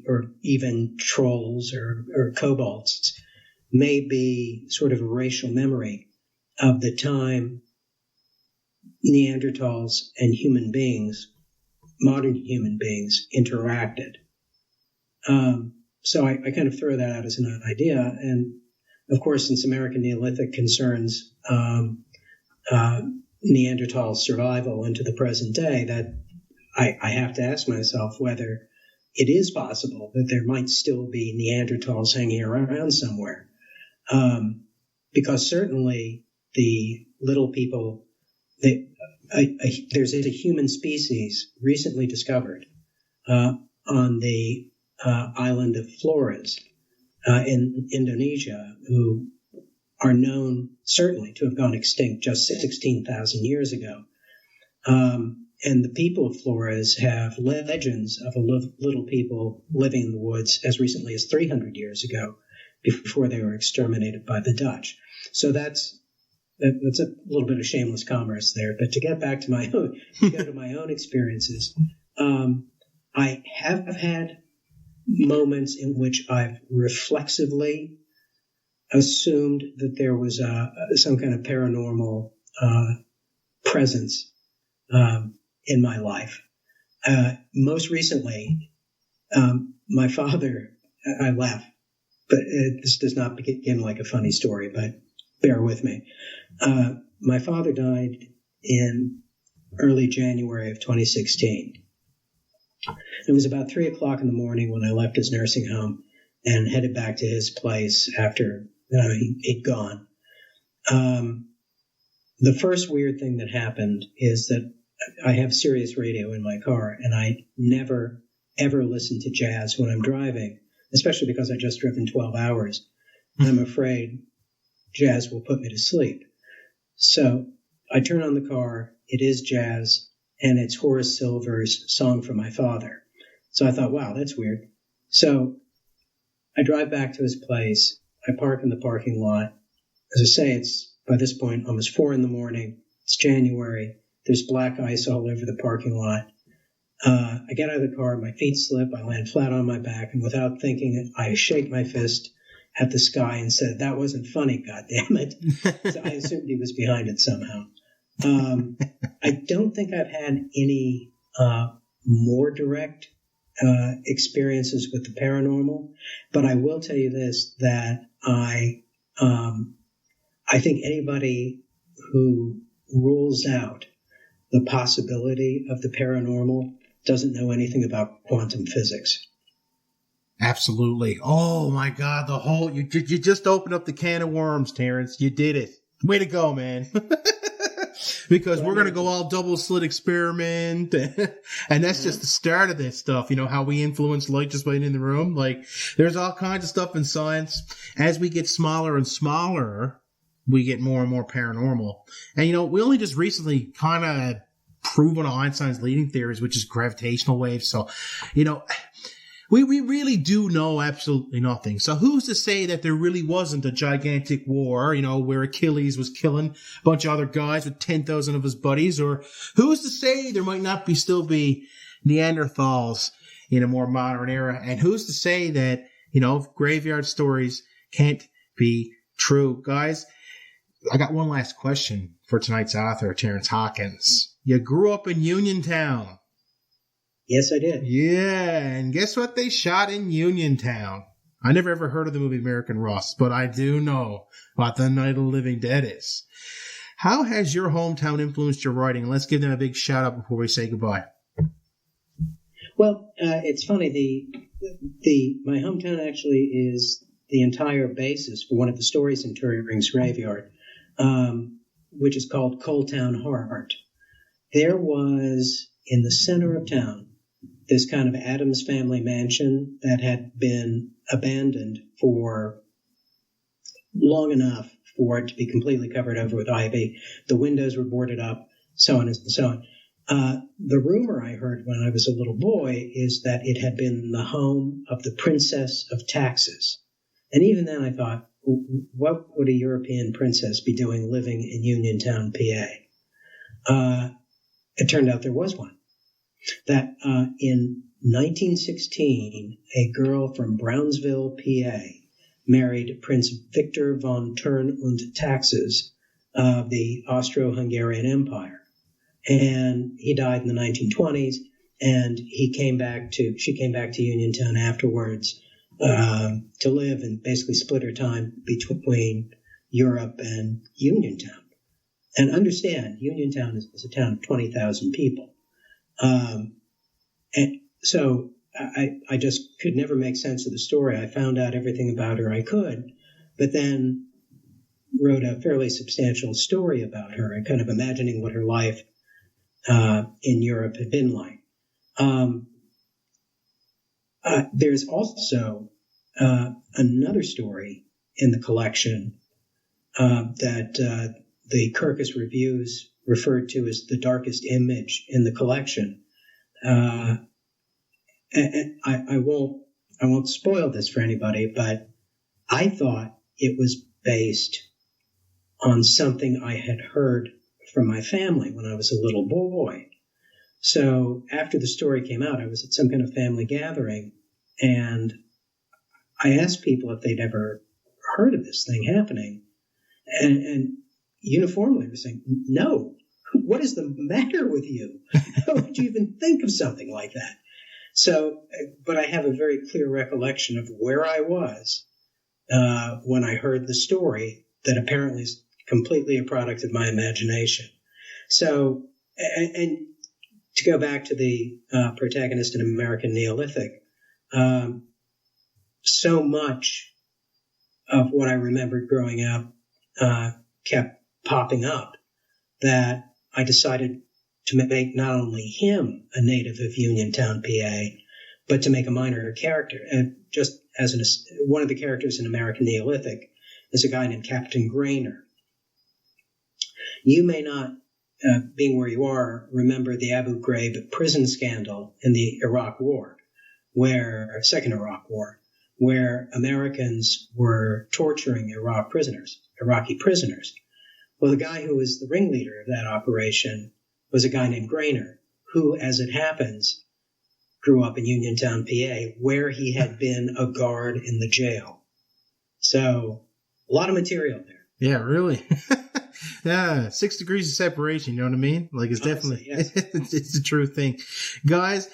or even trolls or kobolds may be sort of a racial memory of the time Neanderthals and human beings, modern human beings, interacted. So I kind of throw that out as an idea. And of course, since American Neolithic concerns Neanderthal survival into the present day, that I have to ask myself whether it is possible that there might still be Neanderthals hanging around somewhere. Because certainly the little people, there's a human species recently discovered on the island of Flores in Indonesia, who are known certainly to have gone extinct just 16,000 years ago. And the people of Flores have legends of little people living in the woods as recently as 300 years ago, before they were exterminated by the Dutch. So that's a little bit of shameless commerce there. But to get back to my own experiences, I have had moments in which I've reflexively assumed that there was some kind of paranormal presence in my life. Most recently, my father, I laugh, but this does not begin like a funny story, but bear with me. My father died in early January of 2016. It was about 3 o'clock in the morning when I left his nursing home and headed back to his place after he'd gone. The first weird thing that happened is that I have Sirius radio in my car, and I never, ever listen to jazz when I'm driving, especially because I just driven 12 hours. I'm afraid jazz will put me to sleep. So I turn on the car. It is jazz, and it's Horace Silver's Song for My Father. So I thought, wow, that's weird. So I drive back to his place. I park in the parking lot. As I say, it's by this point almost 4 in the morning. It's January. There's black ice all over the parking lot. I get out of the car, my feet slip, I land flat on my back, and without thinking, I shake my fist at the sky and said, "That wasn't funny, goddammit." So I assumed he was behind it somehow. I don't think I've had any more direct experiences with the paranormal, but I will tell you this, that I think anybody who rules out the possibility of the paranormal doesn't know anything about quantum physics.
Absolutely. Oh my God, you just opened up the can of worms, Terrence. You did it. Way to go, man. Because we're going to go all double slit experiment. And that's just the start of this stuff. You know, how we influence light just by in the room. Like, there's all kinds of stuff in science. As we get smaller and smaller, we get more and more paranormal. And, you know, we only just recently kind of proven Einstein's leading theories, which is gravitational waves. So, you know, we really do know absolutely nothing. So who's to say that there really wasn't a gigantic war, you know, where Achilles was killing a bunch of other guys with 10,000 of his buddies? Or who's to say there might not still be Neanderthals in a more modern era? And who's to say that, you know, graveyard stories can't be true? Guys, I got one last question for tonight's author, Terrence Hawkins. You grew up in Uniontown.
Yes, I did.
Yeah, and guess what they shot in Uniontown? I never ever heard of the movie American Rust, but I do know what the Night of the Living Dead is. How has your hometown influenced your writing? Let's give them a big shout out before we say goodbye.
Well, it's funny. My hometown actually is the entire basis for one of the stories in Turing's Graveyard, which is called Coal Town Heart. There was, in the center of town, this kind of Addams Family mansion that had been abandoned for long enough for it to be completely covered over with ivy. The windows were boarded up, so on and so on. The rumor I heard when I was a little boy is that it had been the home of the Princess of Taxes. And even then I thought, what would a European princess be doing living in Uniontown, PA? It turned out there was one. That in 1916, a girl from Brownsville, PA, married Prince Victor von Thurn und Taxis of the Austro-Hungarian Empire. And he died in the 1920s, and she came back to Uniontown afterwards to live and basically split her time between Europe and Uniontown. And understand, Uniontown is a town of 20,000 people. And so I just could never make sense of the story. I found out everything about her I could, but then wrote a fairly substantial story about her and kind of imagining what her life in Europe had been like. There's also another story in the collection that the Kirkus Reviews referred to as the darkest image in the collection. And I won't spoil this for anybody, but I thought it was based on something I had heard from my family when I was a little boy. So after the story came out, I was at some kind of family gathering, and I asked people if they'd ever heard of this thing happening, and uniformly were saying, no, what is the matter with you? How would you even think of something like that? So, but I have a very clear recollection of where I was when I heard the story that apparently is completely a product of my imagination. So, and to go back to the protagonist in American Neolithic, so much of what I remembered growing up kept popping up that I decided to make not only him a native of Uniontown, PA, but to make a minor character. And just as one of the characters in American Neolithic is a guy named Captain Grainer. You may not, being where you are, remember the Abu Ghraib prison scandal in the Second Iraq War, where Americans were torturing Iraqi prisoners. Well, the guy who was the ringleader of that operation was a guy named Grainer, who, as it happens, grew up in Uniontown, PA, where he had been a guard in the jail. So, a lot of material there.
Yeah, really. Yeah, 6 degrees of separation, you know what I mean? Like, it's
Honestly,
definitely,
yes.
it's the true thing. Guys,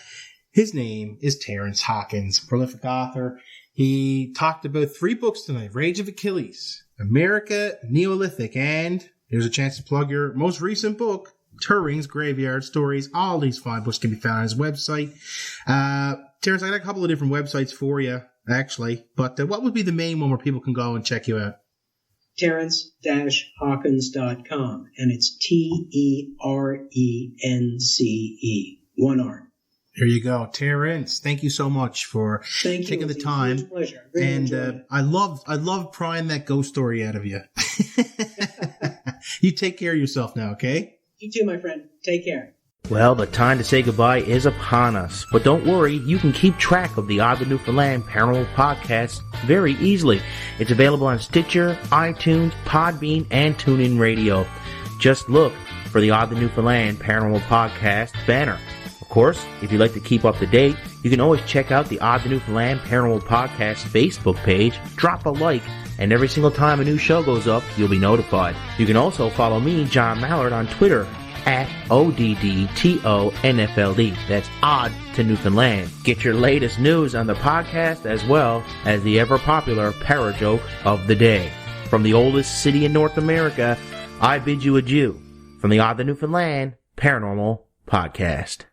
his name is Terrence Hawkins, prolific author. He talked about 3 books tonight: Rage of Achilles, America Neolithic, and here's a chance to plug your most recent book, Turing's Graveyard Stories. All these fine books can be found on his website. Terrence, I got a couple of different websites for you, actually, but what would be the main one where people can go and check you out?
Terrence-Hawkins.com, and it's TERENCE, 1 R.
There you go, Terrence. Thank you so much for taking the time.
It's a pleasure. Really enjoyed it.
I love prying that ghost story out of you. You take care of yourself now, okay?
You too, my friend. Take care.
Well, the time to say goodbye is upon us. But don't worry, you can keep track of the Odd the Newfoundland Paranormal Podcast very easily. It's available on Stitcher, iTunes, Podbean, and TuneIn Radio. Just look for the Odd the Newfoundland Paranormal Podcast banner. Of course, if you'd like to keep up to date, you can always check out the Odd the Newfoundland Paranormal Podcast Facebook page, drop a like, and every single time a new show goes up, you'll be notified. You can also follow me, John Mallard, on Twitter at ODDTONFLD. That's Odd to Newfoundland. Get your latest news on the podcast as well as the ever-popular Parajoke of the Day. From the oldest city in North America, I bid you adieu from the Odd to Newfoundland Paranormal Podcast.